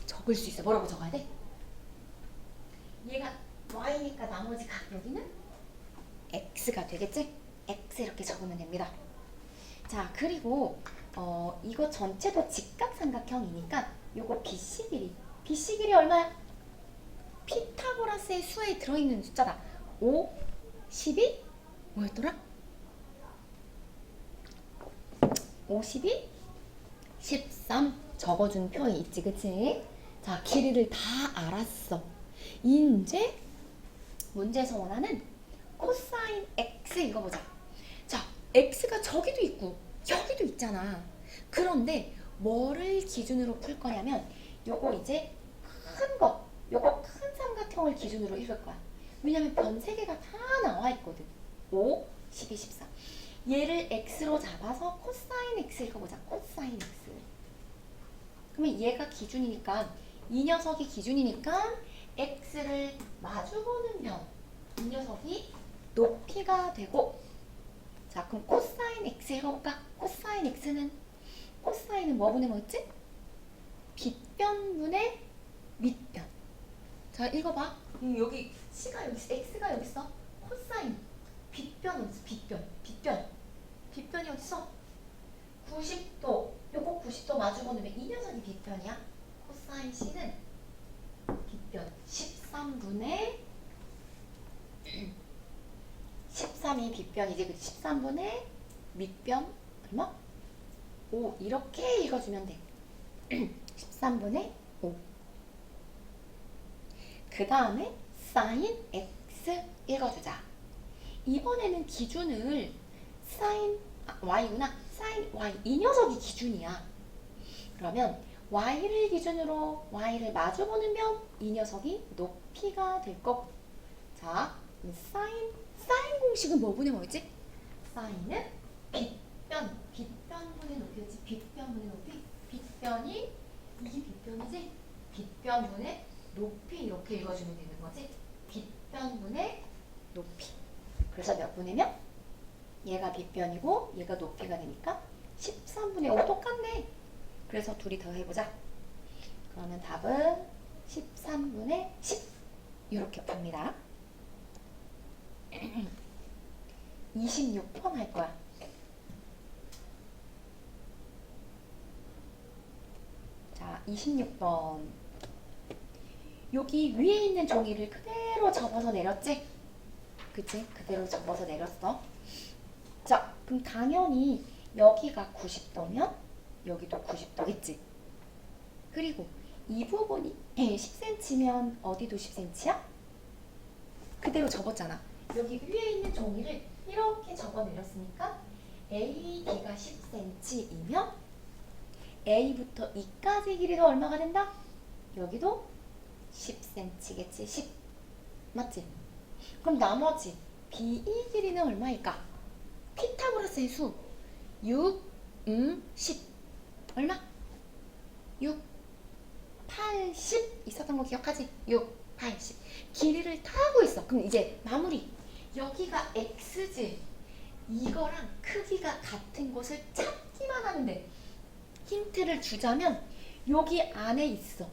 적을 수 있어. 뭐라고 적어야 돼? 얘가 Y니까 나머지 각 여기는 X가 되겠지? X 이렇게 적으면 됩니다. 자, 그리고 이거 전체도 직각삼각형이니까 요거 BC 길이. BC 길이 얼마야? 피타고라스의 수에 들어있는 숫자다. 5, 12? 뭐였더라? 52, 13 적어준 표에 있지, 그치? 자, 길이를 다 알았어. 이제 문제에서 원하는 코사인 X 읽어보자. 자, X가 저기도 있고 여기도 있잖아. 그런데 뭐를 기준으로 풀 거냐면 요거 이제 큰 거, 요거 큰 삼각형을 기준으로 읽을 거야. 왜냐면 변 3개가 다 나와 있거든. 5, 12, 13. 얘를 x로 잡아서 코사인 x 읽어보자. 코사인 x. 그러면 얘가 기준이니까 이 녀석이 기준이니까 x를 마주보는 변. 이 녀석이 높이가 되고. 자, 그럼 코사인 x 읽어볼까? 코사인 x는 코사인은 뭐분의 뭐였지? 빗변분의 밑변. 자, 읽어봐. 여기 c가 여기 있어. x가 여기 있어. 코사인 빗변 어디 있어? 빗변이 어디 있어? 90도. 요거 90도 마주보는 이 녀석이 빗변이야. 코사인 c는 빗변 13분의 13이 빗변이지. 13분의 밑변 얼마? 5. 이렇게 읽어주면 돼. 13분의 5. 그 다음에 사인 x 읽어주자. 이번에는 기준을 사인 y구나. 사인 y. 이 녀석이 기준이야. 그러면 y를 기준으로 y를 마주보는 변, 이 녀석이 높이가 될 거고. 자, 사인 공식은 뭐분의 뭐였지? 사인은 빗변분의 높이였지. 빗변분의 높이. 빗변이 이게 빗변이지. 빗변분의 높이 이렇게 읽어주면 되는 거지. 빗변분의 높이. 그래서 몇 분의 몇? 얘가 빗변이고 얘가 높이가 되니까 13분의 5 똑같네. 그래서 둘이 더 해보자. 그러면 답은 13분의 10 이렇게 풉니다. 26번 할 거야. 26번. 여기 위에 있는 종이를 그대로 접어서 내렸지? 그치? 그대로 접어서 내렸어. 자, 그럼 당연히 여기가 90도면 여기도 90도겠지? 그리고 이 부분이 10cm면 어디도 10cm야? 그대로 접었잖아. 여기 위에 있는 종이를 이렇게 접어 내렸으니까 AD가 10cm이면 A부터 E까지 길이가 얼마가 된다? 여기도 10cm겠지? 10. 맞지? 그럼 나머지 BE 길이는 얼마일까? 피타고라스의 수 6, 10 얼마? 6, 80 있었던 거 기억하지? 6, 80 길이를 타고 있어. 그럼 이제 마무리. 여기가 X지. 이거랑 크기가 같은 곳을 찾기만 하면 돼. 힌트를 주자면 여기 안에 있어.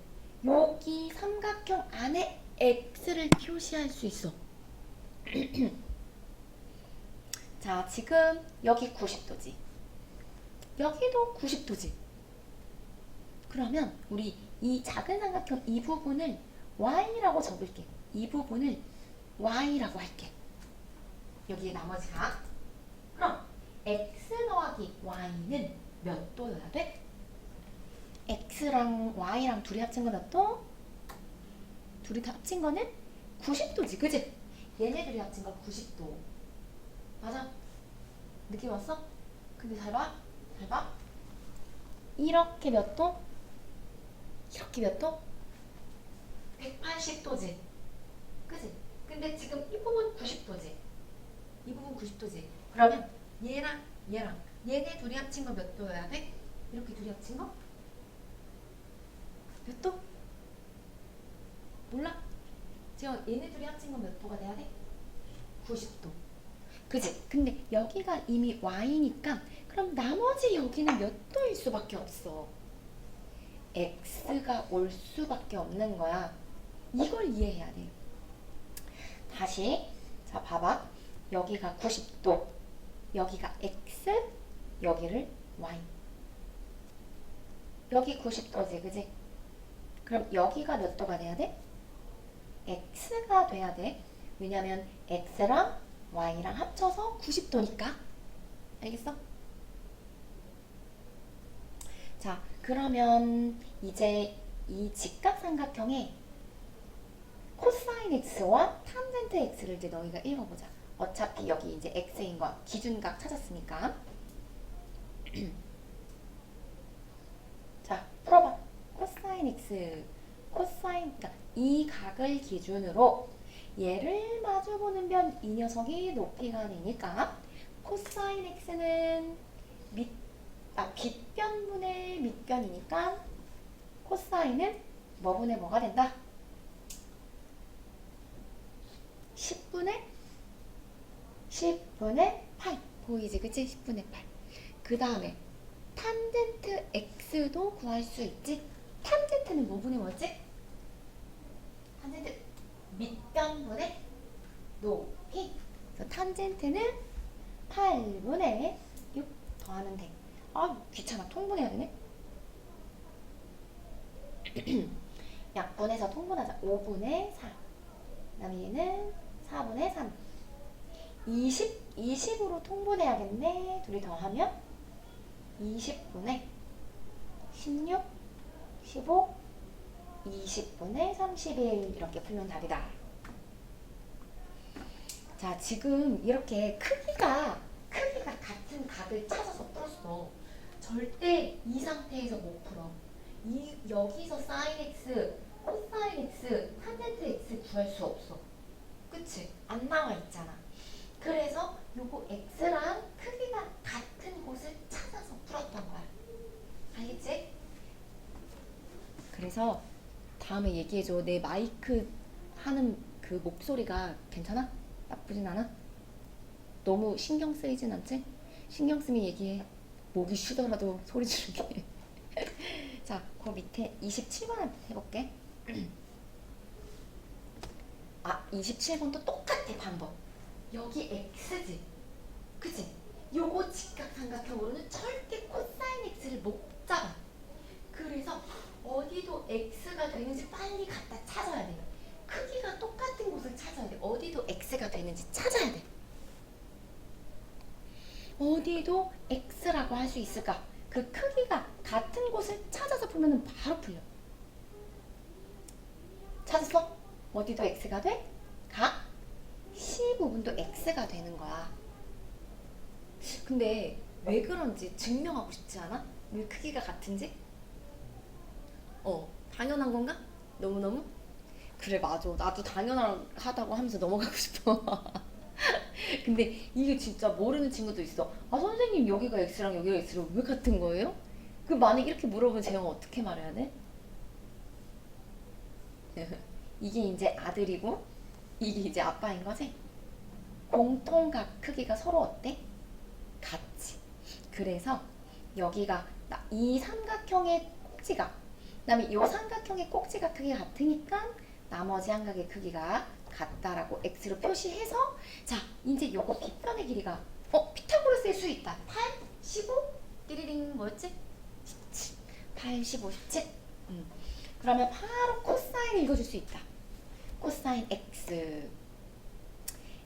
여기 삼각형 안에 X를 표시할 수 있어. 자, 지금 여기 90도지. 여기도 90도지. 그러면 우리 이 작은 삼각형 이 부분을 Y라고 적을게. 이 부분을 Y라고 할게. 여기에 나머지가. 그럼 X 더하기 Y는 몇 도여야 돼? X랑 Y랑 둘이 합친 거 몇 도? 둘이 다 합친 거는 90도지, 그치? 얘네들이 합친 거 90도. 맞아? 느낌 왔어? 근데 잘 봐. 잘 봐. 이렇게 몇 도? 이렇게 몇 도? 180도지. 그치? 근데 지금 이 부분 90도지. 이 부분 90도지. 그러면 얘랑 얘랑 얘네 둘이 합친 거 몇 도여야 돼? 이렇게 둘이 합친 거? 몇 도? 몰라? 지금 얘네 둘이 합친 거 몇 도가 돼야 돼? 90도. 그치? 근데 여기가 이미 Y니까 그럼 나머지 여기는 몇 도일 수밖에 없어. X가 올 수밖에 없는 거야. 이걸 이해해야 돼. 다시 자 봐봐. 여기가 90도, 여기가 X, 여기를 Y. 여기 90도지, 그지? 그럼 여기가 몇 도가 돼야 돼? X가 돼야 돼. 왜냐면 X랑 Y랑 합쳐서 90도니까. 알겠어? 자, 그러면 이제 이 직각삼각형의 코사인 X와 탄젠트 X를 이제 너희가 읽어보자. 어차피 여기 이제 X인 거 기준각 찾았으니까. 자, 풀어봐. 코사인 X, 코사인, 그러니까 이 각을 기준으로 얘를 마주보는 변 이 녀석이 높이가 되니까 코사인 X는 빗변분의 밑변이니까 코사인은 뭐분의 뭐가 된다? 10분의 8 보이지? 그치? 10분의 8. 그 다음에 탄젠트 X도 구할 수 있지? 탄젠트는 뭐분의 뭐지? 탄젠트 밑변분의 높이. 그래서 탄젠트는 8분의 6 더하면 돼. 아, 귀찮아. 통분해야 되네. 약분해서 통분하자. 5분의 4. 그 다음에 얘는 4분의 3. 20으로 통분해야겠네. 둘이 더하면 20분의 16, 15, 20분의 31 이렇게 풀면 답이다. 자, 지금 이렇게 크기가 같은 각을 찾아서 풀었어. 절대 이 상태에서 못 풀어. 여기서 sin x, 코사인 x, 탄젠트 x 구할 수 없어. 그치? 안 나와 있잖아. 그래서 요거 x랑 크기가 같은 곳을 찾아서 풀었던 거야. 알겠지? 그래서 다음에 얘기해줘. 내 마이크 하는 그 목소리가 괜찮아? 나쁘진 않아? 너무 신경 쓰이진 않지? 신경 쓰면 얘기해. 목이 쉬더라도 소리 지르게. 자, 그 밑에 27번 해볼게. 27번도 똑같아, 방법. 여기 X지. 그치? 요거 직각삼각형으로는 절대 코사인 X를 못 잡아. 그래서 어디도 x가 되는지 빨리 갖다 찾아야 돼. 크기가 똑같은 곳을 찾아야 돼. 어디도 x가 되는지 찾아야 돼. 어디도 x라고 할 수 있을까? 그 크기가 같은 곳을 찾아서 풀면 바로 풀려. 찾았어? 어디도 x가 돼? 각 C 부분도 x가 되는 거야. 근데 왜 그런지 증명하고 싶지 않아? 왜 크기가 같은지? 당연한 건가? 너무너무? 그래, 맞아. 나도 당연하다고 하면서 넘어가고 싶어. 근데 이게 진짜 모르는 친구도 있어. 아, 선생님 여기가 x랑 여기가 x랑 왜 같은 거예요? 그 만약 이렇게 물어보면 재영 어떻게 말해야 돼? 이게 이제 아들이고 이게 이제 아빠인 거지? 공통각 크기가 서로 어때? 같지. 그래서 여기가 이 삼각형의 꼭지가, 그 다음에 이 삼각형의 꼭지가 크기가 같으니까 나머지 한각의 크기가 같다라고 x로 표시해서, 자 이제 요거 빗변의 길이가 피타고라스의 수 있다. 8, 15, 띠리링 뭐였지? 17. 8, 15, 17. 그러면 바로 코사인을 읽어줄 수 있다. 코사인 x.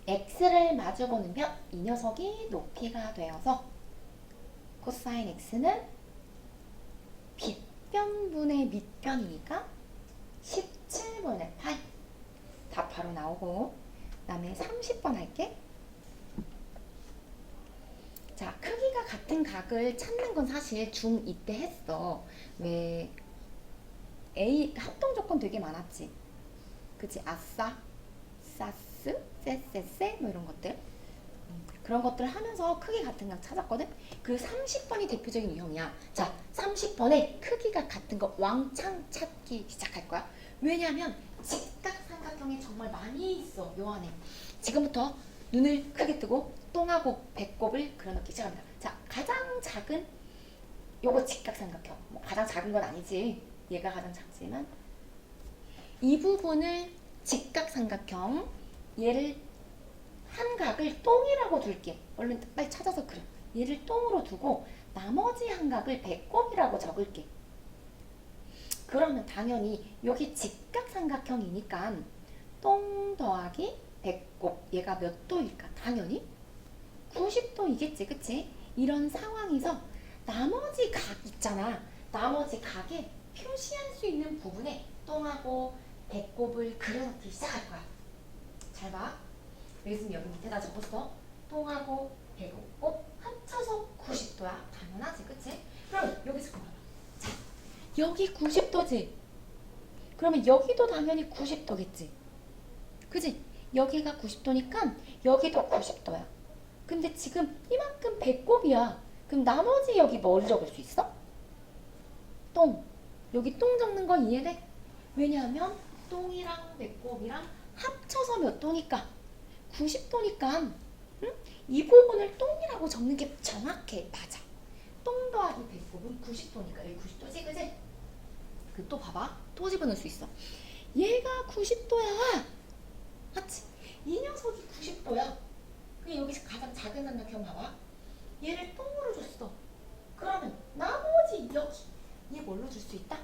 x를 마주보는 변, 이 녀석이 높이가 되어서 코사인 x는 빗변분의 밑변이니까 17분의 8. 답 바로 나오고, 그 다음에 30번 할게. 자, 크기가 같은 각을 찾는 건 사실 중2 때 했어. 왜 A 합동 조건 되게 많았지. 그치? 아싸, 사스, 쎄쎄쎄 뭐 이런 것들. 그런 것들 하면서 크기 같은 각 찾았거든? 그 30번이 대표적인 유형이야. 자, 30번에 크기가 같은 거 왕창 찾기 시작할 거야. 왜냐면 직각삼각형이 정말 많이 있어, 요 안에. 지금부터 눈을 크게 뜨고 똥하고 배꼽을 그려놓기 시작합니다. 자, 가장 작은 요거 직각삼각형. 뭐 가장 작은 건 아니지. 얘가 가장 작지만 이 부분을 직각삼각형, 얘를 한 각을 똥이라고 둘게. 얼른 빨리 찾아서 그려. 얘를 똥으로 두고 나머지 한 각을 배꼽이라고 적을게. 그러면 당연히 여기 직각삼각형이니까 똥 더하기 배꼽, 얘가 몇 도일까? 당연히 90도이겠지, 그치? 이런 상황에서 나머지 각 있잖아. 나머지 각에 표시할 수 있는 부분에 똥하고 배꼽을 그려놓기 시작할 거야. 잘 봐. 그래서 여기 밑에다 적었어. 똥하고 배꼽 합쳐서 90도야. 당연하지, 그치? 그럼 여기서 봐봐. 자, 여기 90도지? 그러면 여기도 당연히 90도겠지? 그치? 여기가 90도니까 여기도 90도야. 근데 지금 이만큼 배꼽이야. 그럼 나머지 여기 뭘 적을 수 있어? 똥. 여기 똥 적는 거 이해돼? 왜냐하면 똥이랑 배꼽이랑 합쳐서 몇 도니까? 90도니까 응? 이 부분을 똥이라고 적는 게 정확해. 맞아. 똥 더하기 배꼽은 90도니까 여기 90도지, 그치? 그 또 봐봐. 또 집어넣을 수 있어. 얘가 90도야. 맞지? 이 녀석이 90도야. 그럼 여기서 가장 작은 삼각형 봐봐. 얘를 똥으로 줬어. 그러면 나머지 여기 얘 뭘로 줄 수 있다?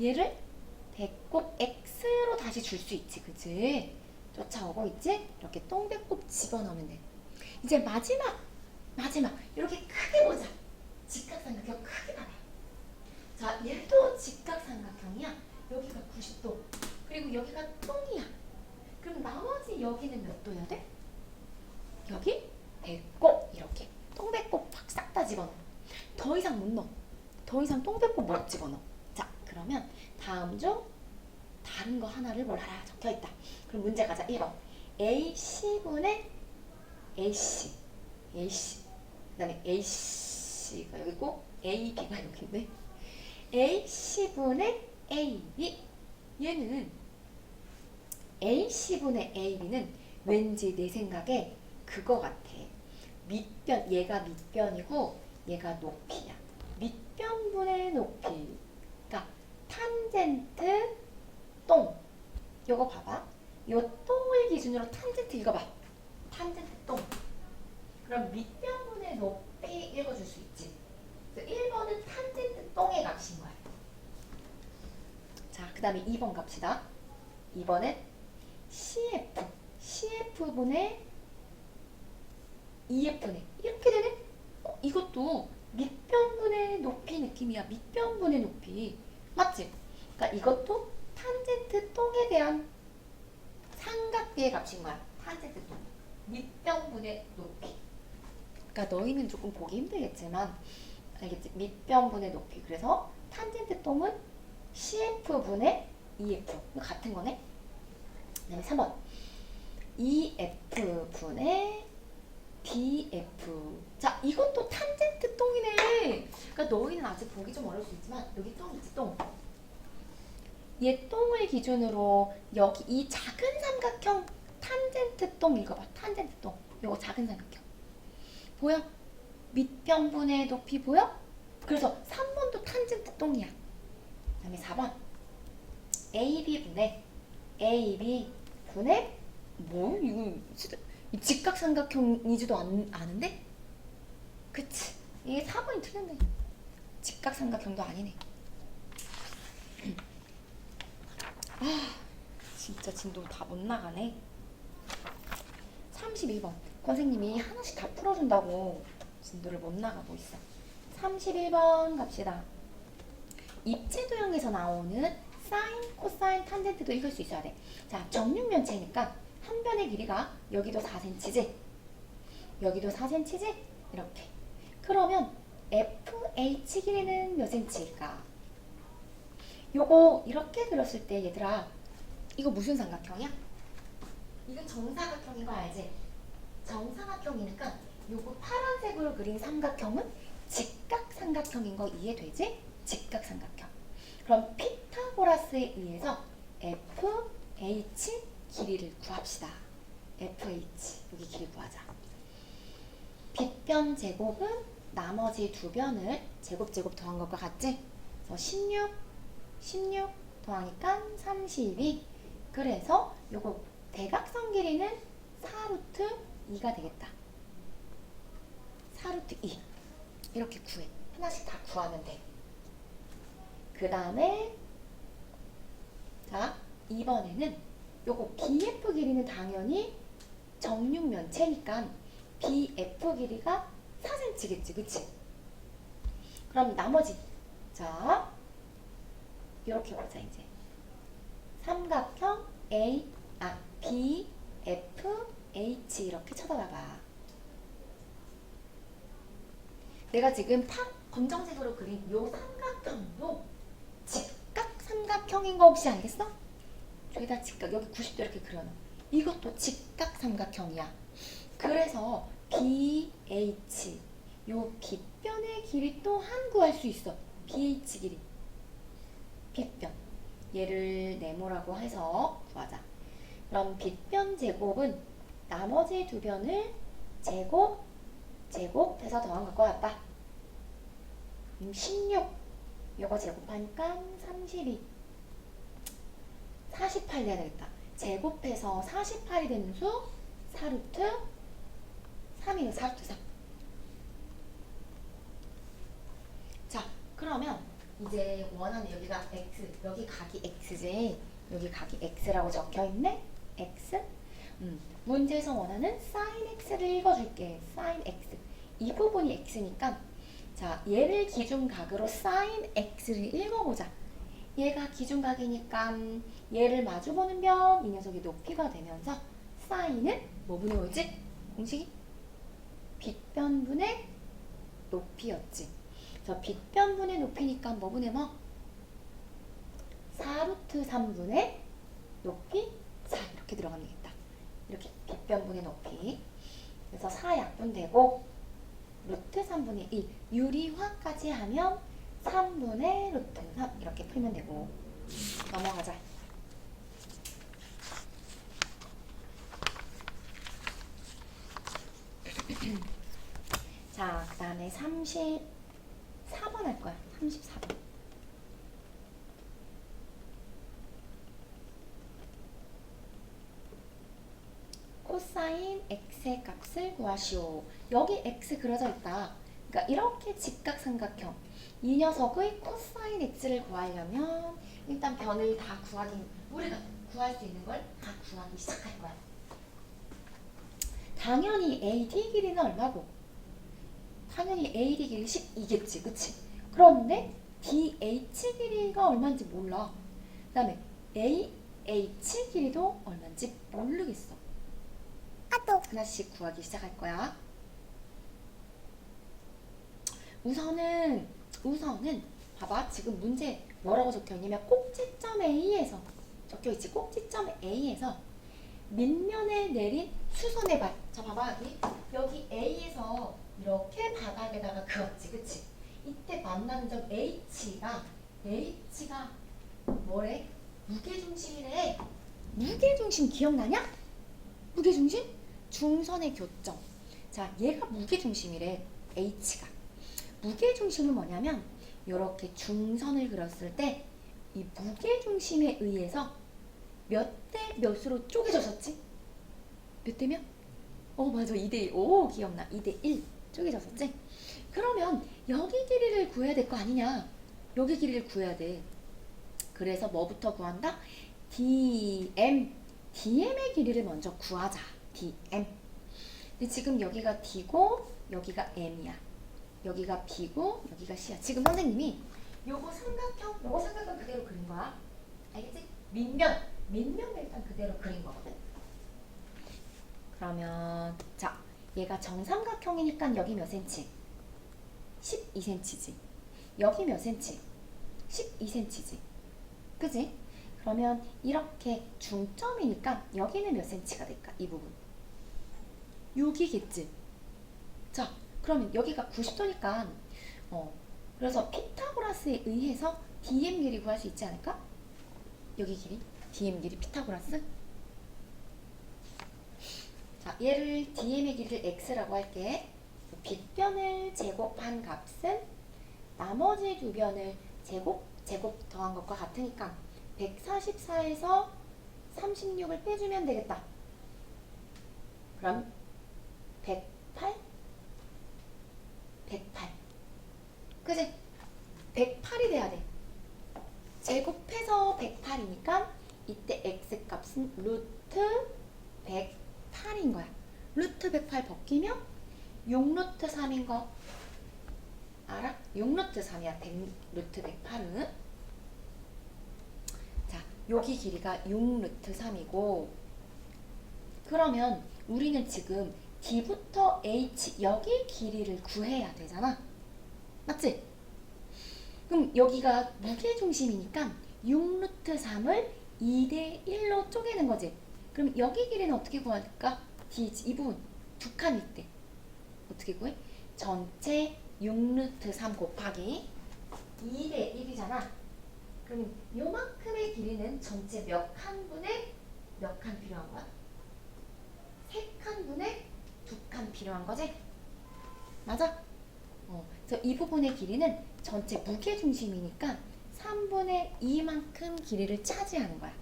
얘를 배꼽 x로 다시 줄 수 있지, 그치? 쫓아오고 있지? 이렇게 똥배꼽 집어넣으면 돼. 이제 마지막 이렇게 크게 보자. 직각삼각형 크게 봐봐. 자, 얘도 직각삼각형이야. 여기가 90도 그리고 여기가 똥이야. 그럼 나머지 여기는 몇 도여야 돼? 여기 배꼽. 이렇게 똥배꼽 싹 다 집어넣어. 더 이상 못 넣어. 더 이상 똥배꼽 못 집어넣어. 자, 그러면 다음 중 다른 거 하나를 몰라라 적혀있다. 그럼 문제 가자. 1번 AC분의 AC 그 다음에 AC가 여기 있고 AB가 여기 있네. AC분의 AB, 얘는 AC분의 AB는 왠지 내 생각에 그거 같아. 밑변, 얘가 밑변이고 얘가 높이야. 밑변분의 높이. 그러니까 탄젠트 똥. 요거 봐봐. 요 똥을 기준으로 탄젠트 읽어봐. 탄젠트 똥. 그럼 밑변분의 높이 읽어줄 수 있지. 그래서 1번은 탄젠트 똥의 값인 거야. 자, 그 다음에 2번 갑시다. 2번은 CF분의 EF네. 이렇게 되네? 이것도 밑변분의 높이 느낌이야. 밑변분의 높이. 맞지? 그러니까 이것도 탄젠트 똥에 대한 삼각비의 값인 거야. 탄젠트 똥. 밑변분의 높이. 그러니까 너희는 조금 보기 힘들겠지만 알겠지? 밑변분의 높이. 그래서 탄젠트 똥은 CF분의 EF. 같은 거네? 그 다음에 3번. EF분의 BF. 자, 이것도 탄젠트 똥이네. 그러니까 너희는 아직 보기 좀 어려울 수 있지만 여기 똥 있지, 똥. 얘 똥을 기준으로 여기 이 작은 삼각형 탄젠트 똥 읽어봐. 탄젠트 똥. 요거 작은 삼각형. 보여? 밑변분의 높이 보여? 그래서 3번도 탄젠트 똥이야. 그 다음에 4번. AB분의 뭐? 이거 이 직각삼각형이지도 않은데? 그치? 이게 4번이 틀렸네. 직각삼각형도 아니네. 아, 진짜 진도 다 못 나가네. 31번. 선생님이 하나씩 다 풀어준다고 진도를 못 나가고 있어. 31번 갑시다. 입체도형에서 나오는 사인, 코사인, 탄젠트도 읽을 수 있어야 돼. 자, 정육면체니까 한 변의 길이가 여기도 4cm지? 여기도 4cm지? 이렇게. 그러면 FH 길이는 몇 cm일까? 요거 이렇게 그렸을 때 얘들아, 이거 무슨 삼각형이야? 이거 정사각형인 거 알지? 정사각형이니까 요거 파란색으로 그린 삼각형은 직각삼각형인 거 이해되지? 직각삼각형. 그럼 피타고라스에 의해서 FH 길이를 구합시다. FH 여기 길이 구하자. 빗변 제곱은 나머지 두 변을 제곱 더한 것과 같지? 그래서 16 더하니까 32. 그래서 요거 대각선 길이는 4루트 2가 되겠다. 4루트 2 이렇게 구해. 하나씩 다 구하면 돼. 그 다음에 자, 이번에는 요거 BF 길이는 당연히 정육면체니까 BF 길이가 4cm겠지, 그치? 그럼 나머지 자, 이렇게 보자 이제. 삼각형 BFH 이렇게 쳐다봐봐. 내가 지금 검정색으로 그린 요 삼각형도 직각삼각형인 거 혹시 알겠어? 저기다 직각, 여기 90도 이렇게 그려놔. 이것도 직각삼각형이야. 그래서 BH 요 빗변의 길이 또한 구할 수 있어. BH 길이. 빗변. 얘를 네모라고 해서 구하자. 그럼 빗변 제곱은 나머지 두 변을 제곱해서 더한 것과 같다. 16. 요거 제곱하니까 32. 48 돼야 되겠다. 제곱해서 48이 되는 수 4루트 3이에요. 4루트 3. 자, 그러면 이제 원하는 여기가 x, 여기 각이 x지. 여기 각이 x라고 적혀있네. x. 문제에서 원하는 sin x를 읽어줄게. sin x. 이 부분이 x니까 자, 얘를 기준각으로 sin x를 읽어보자. 얘가 기준각이니까 얘를 마주보는 변, 이 녀석이 높이가 되면서 sin은 뭐 분의 뭐지? 공식이? 빗변분의 높이였지. 그래서 빗변분의 높이니까 뭐 분의 뭐? 4루트 3분의 높이 4 이렇게 들어가면 되겠다. 이렇게 빗변분의 높이. 그래서 4약분되고 루트 3분의 1 유리화까지 하면 3분의 루트 3 이렇게 풀면 되고. 넘어가자. 자, 그 다음에 34번 할 거야. 34번. 코사인 x의 값을 구하시오. 여기 x 그려져 있다. 그러니까 이렇게 직각삼각형 이 녀석의 코사인 x를 구하려면 일단 변을 다 우리가 구할 수 있는 걸 다 구하기 시작할 거야. 당연히 AD 길이는 얼마고? 당연히 AD 길이 12겠지, 그치? 그런데 DH 길이가 얼마인지 몰라. 그 다음에 AH 길이도 얼마인지 모르겠어. 또 하나씩 구하기 시작할 거야. 우선은 봐봐. 지금 문제 뭐라고 적혀있냐면 꼭지점 A에서 적혀있지. 꼭지점 A에서 밑면에 내린 수선의 발. 자, 봐봐. 여기 A에서 이렇게 바닥에다가 그었지, 그치? 이때 만나는 점 H가 뭐래? 무게중심이래. 무게중심 기억나냐? 무게중심? 중선의 교점. 자, 얘가 무게중심이래. H가. 무게중심은 뭐냐면 이렇게 중선을 그렸을 때 이 무게중심에 의해서 몇 대 몇으로 쪼개졌었지? 몇 대 몇? 맞아. 2대1. 오, 기억나. 2대1 쪼개졌었지? 그러면 여기 길이를 구해야 될 거 아니냐? 여기 길이를 구해야 돼. 그래서 뭐부터 구한다? DM의 길이를 먼저 구하자. DM. 근데 지금 여기가 D고 여기가 M이야. 여기가 B고 여기가 C야. 지금 선생님이 요거 삼각형 그대로 그린 거야. 알겠지? 밑면 일단 그대로 그린 거거든. 그러면 자, 얘가 정삼각형이니까 여기 몇 cm? 12cm지. 여기 몇 cm? 12cm지. 그지? 그러면 이렇게 중점이니까 여기는 몇 cm가 될까? 이 부분. 6이겠지. 자, 그러면 여기가 90도니까 그래서 피타고라스에 의해서 DM 길이 구할 수 있지 않을까? 여기 길이, DM 길이 피타고라스. 자, 얘를 DM의 길이를 x라고 할게. 빗변을 제곱한 값은 나머지 두 변을 제곱 더한 것과 같으니까 144에서 36을 빼주면 되겠다. 그럼 108? 그지? 108이 돼야 돼. 제곱해서 108이니까 이때 x값은 루트 108인 거야. 루트 108 벗기면 6루트 3인 거 알아? 6루트 3이야. 루트 108은. 자, 여기 길이가 6루트 3이고 그러면 우리는 지금 D부터 H 여기 길이를 구해야 되잖아. 맞지? 그럼 여기가 무게중심이니까 6루트 3을 2대1로 쪼개는 거지. 그럼 여기 길이는 어떻게 구할까? 이 부분 두 칸일 때 어떻게 구해? 전체 6루트 3 곱하기 2대1이잖아. 그럼 요만큼의 길이는 전체 몇 칸분의 몇 칸 필요한 거야? 3칸분의 2칸 필요한 거지? 맞아? 그래서 이 부분의 길이는 전체 무게중심이니까 3분의 2만큼 길이를 차지하는 거야.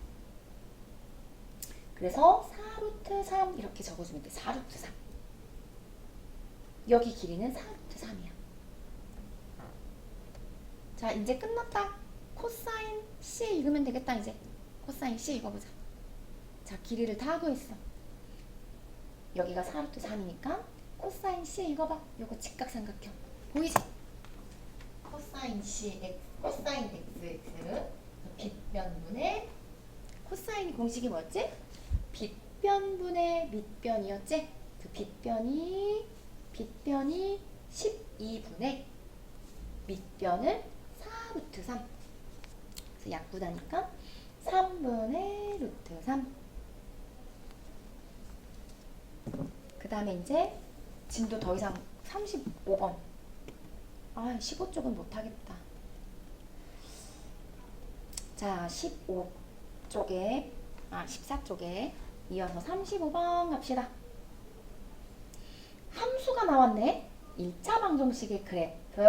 그래서 4루트 3 이렇게 적어주면 돼. 4루트 3. 여기 길이는 4루트 3이야. 자, 이제 끝났다. 코사인 C 읽으면 되겠다. 이제 코사인 C 읽어보자. 자, 길이를 다 구했어. 여기가 4루트 3이니까 코사인 C 읽어봐. 요거 직각삼각형 보이지? 코사인 C, 코사인 XX 빗변분의 코사인 공식이 뭐였지? 빗변분의 밑변이었지? 그 빗변이 12분의 밑변은 4루트 3. 그래서 약분하니까 3분의 루트 3. 그 다음에 이제 진도 더 이상 35번. 15쪽은 못하겠다. 자, 14쪽에 이어서 35번 갑시다. 함수가 나왔네. 1차 방정식의 그래프.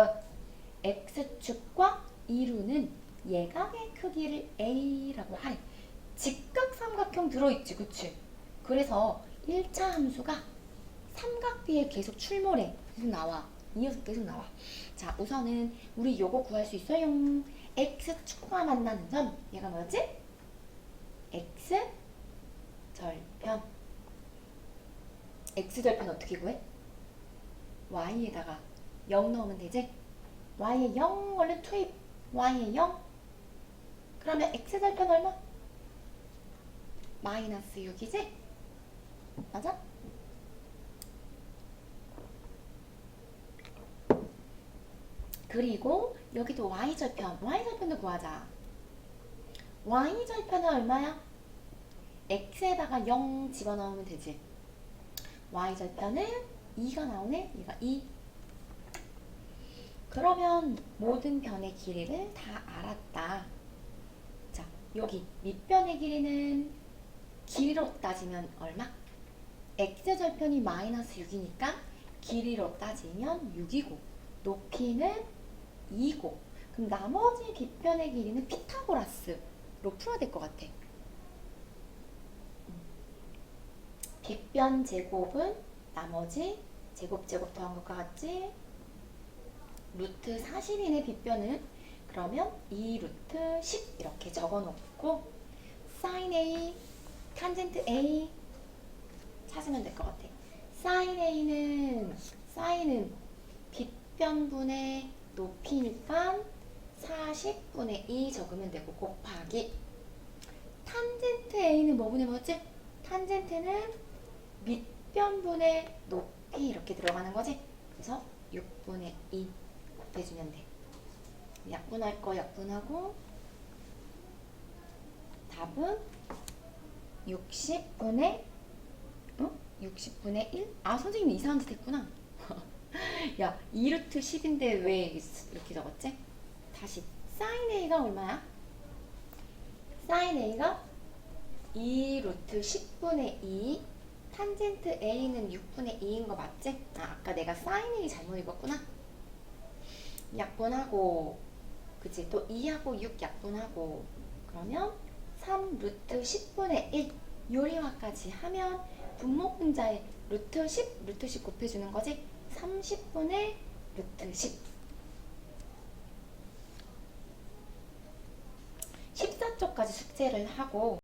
x축과 이루는 예각의 크기를 a라고 하래. 직각삼각형 들어있지, 그치? 그래서 1차 함수가 삼각비에 계속 출몰해. 계속 나와. 이어서 계속 나와. 자, 우선은 우리 요거 구할 수 있어요. x축과 만나는 점, 얘가 뭐였지? x절편. x절편 어떻게 구해? y에다가 0 넣으면 되지? y에 0 원래 투입, y에 0. 그러면 x절편 얼마? 마이너스 6이지? 맞아? 그리고 여기도 y절편, y절편도 구하자. y절편은 얼마야? x에다가 0 집어넣으면 되지. y절편은 2가 나오네. 얘가 2. 그러면 모든 변의 길이를 다 알았다. 자, 여기 밑변의 길이는 길이로 따지면 얼마? x절편이 마이너스 6이니까 길이로 따지면 6이고 높이는 2고, 그럼 나머지 빗변의 길이는 피타고라스로 풀어야 될 것 같아. 빗변 제곱은 나머지 제곱 더한 것과 같지? 루트 40이네 빗변은. 그러면 2 루트 10 이렇게 적어놓고 sin A, 탄젠트 A 찾으면 될 것 같아. sin 빗변분의 높이니까 40분의 2 적으면 되고 곱하기 탄젠트 A는 뭐분의 뭐였지? 탄젠트는 밑변분의 높이 이렇게 들어가는 거지? 그래서 6분의 2 곱해주면 돼. 약분할 거 약분하고 답은 60분의 1? 아, 선생님이 이상한 짓 했구나. 야, 2루트 10인데 왜 이렇게 적었지? 다시 sin A가 얼마야? sin A가 2루트 10분의 2, 탄젠트 A는 6분의 2인 거 맞지? 아, 아까 내가 sin A 잘못 읽었구나. 약분하고, 그치? 또 2하고 6 약분하고, 그러면 3 루트 10분의 1 요리화까지 하면 분모분자에 루트 10 곱해주는 거지? 30분의 루트 10. 14쪽까지 숙제를 하고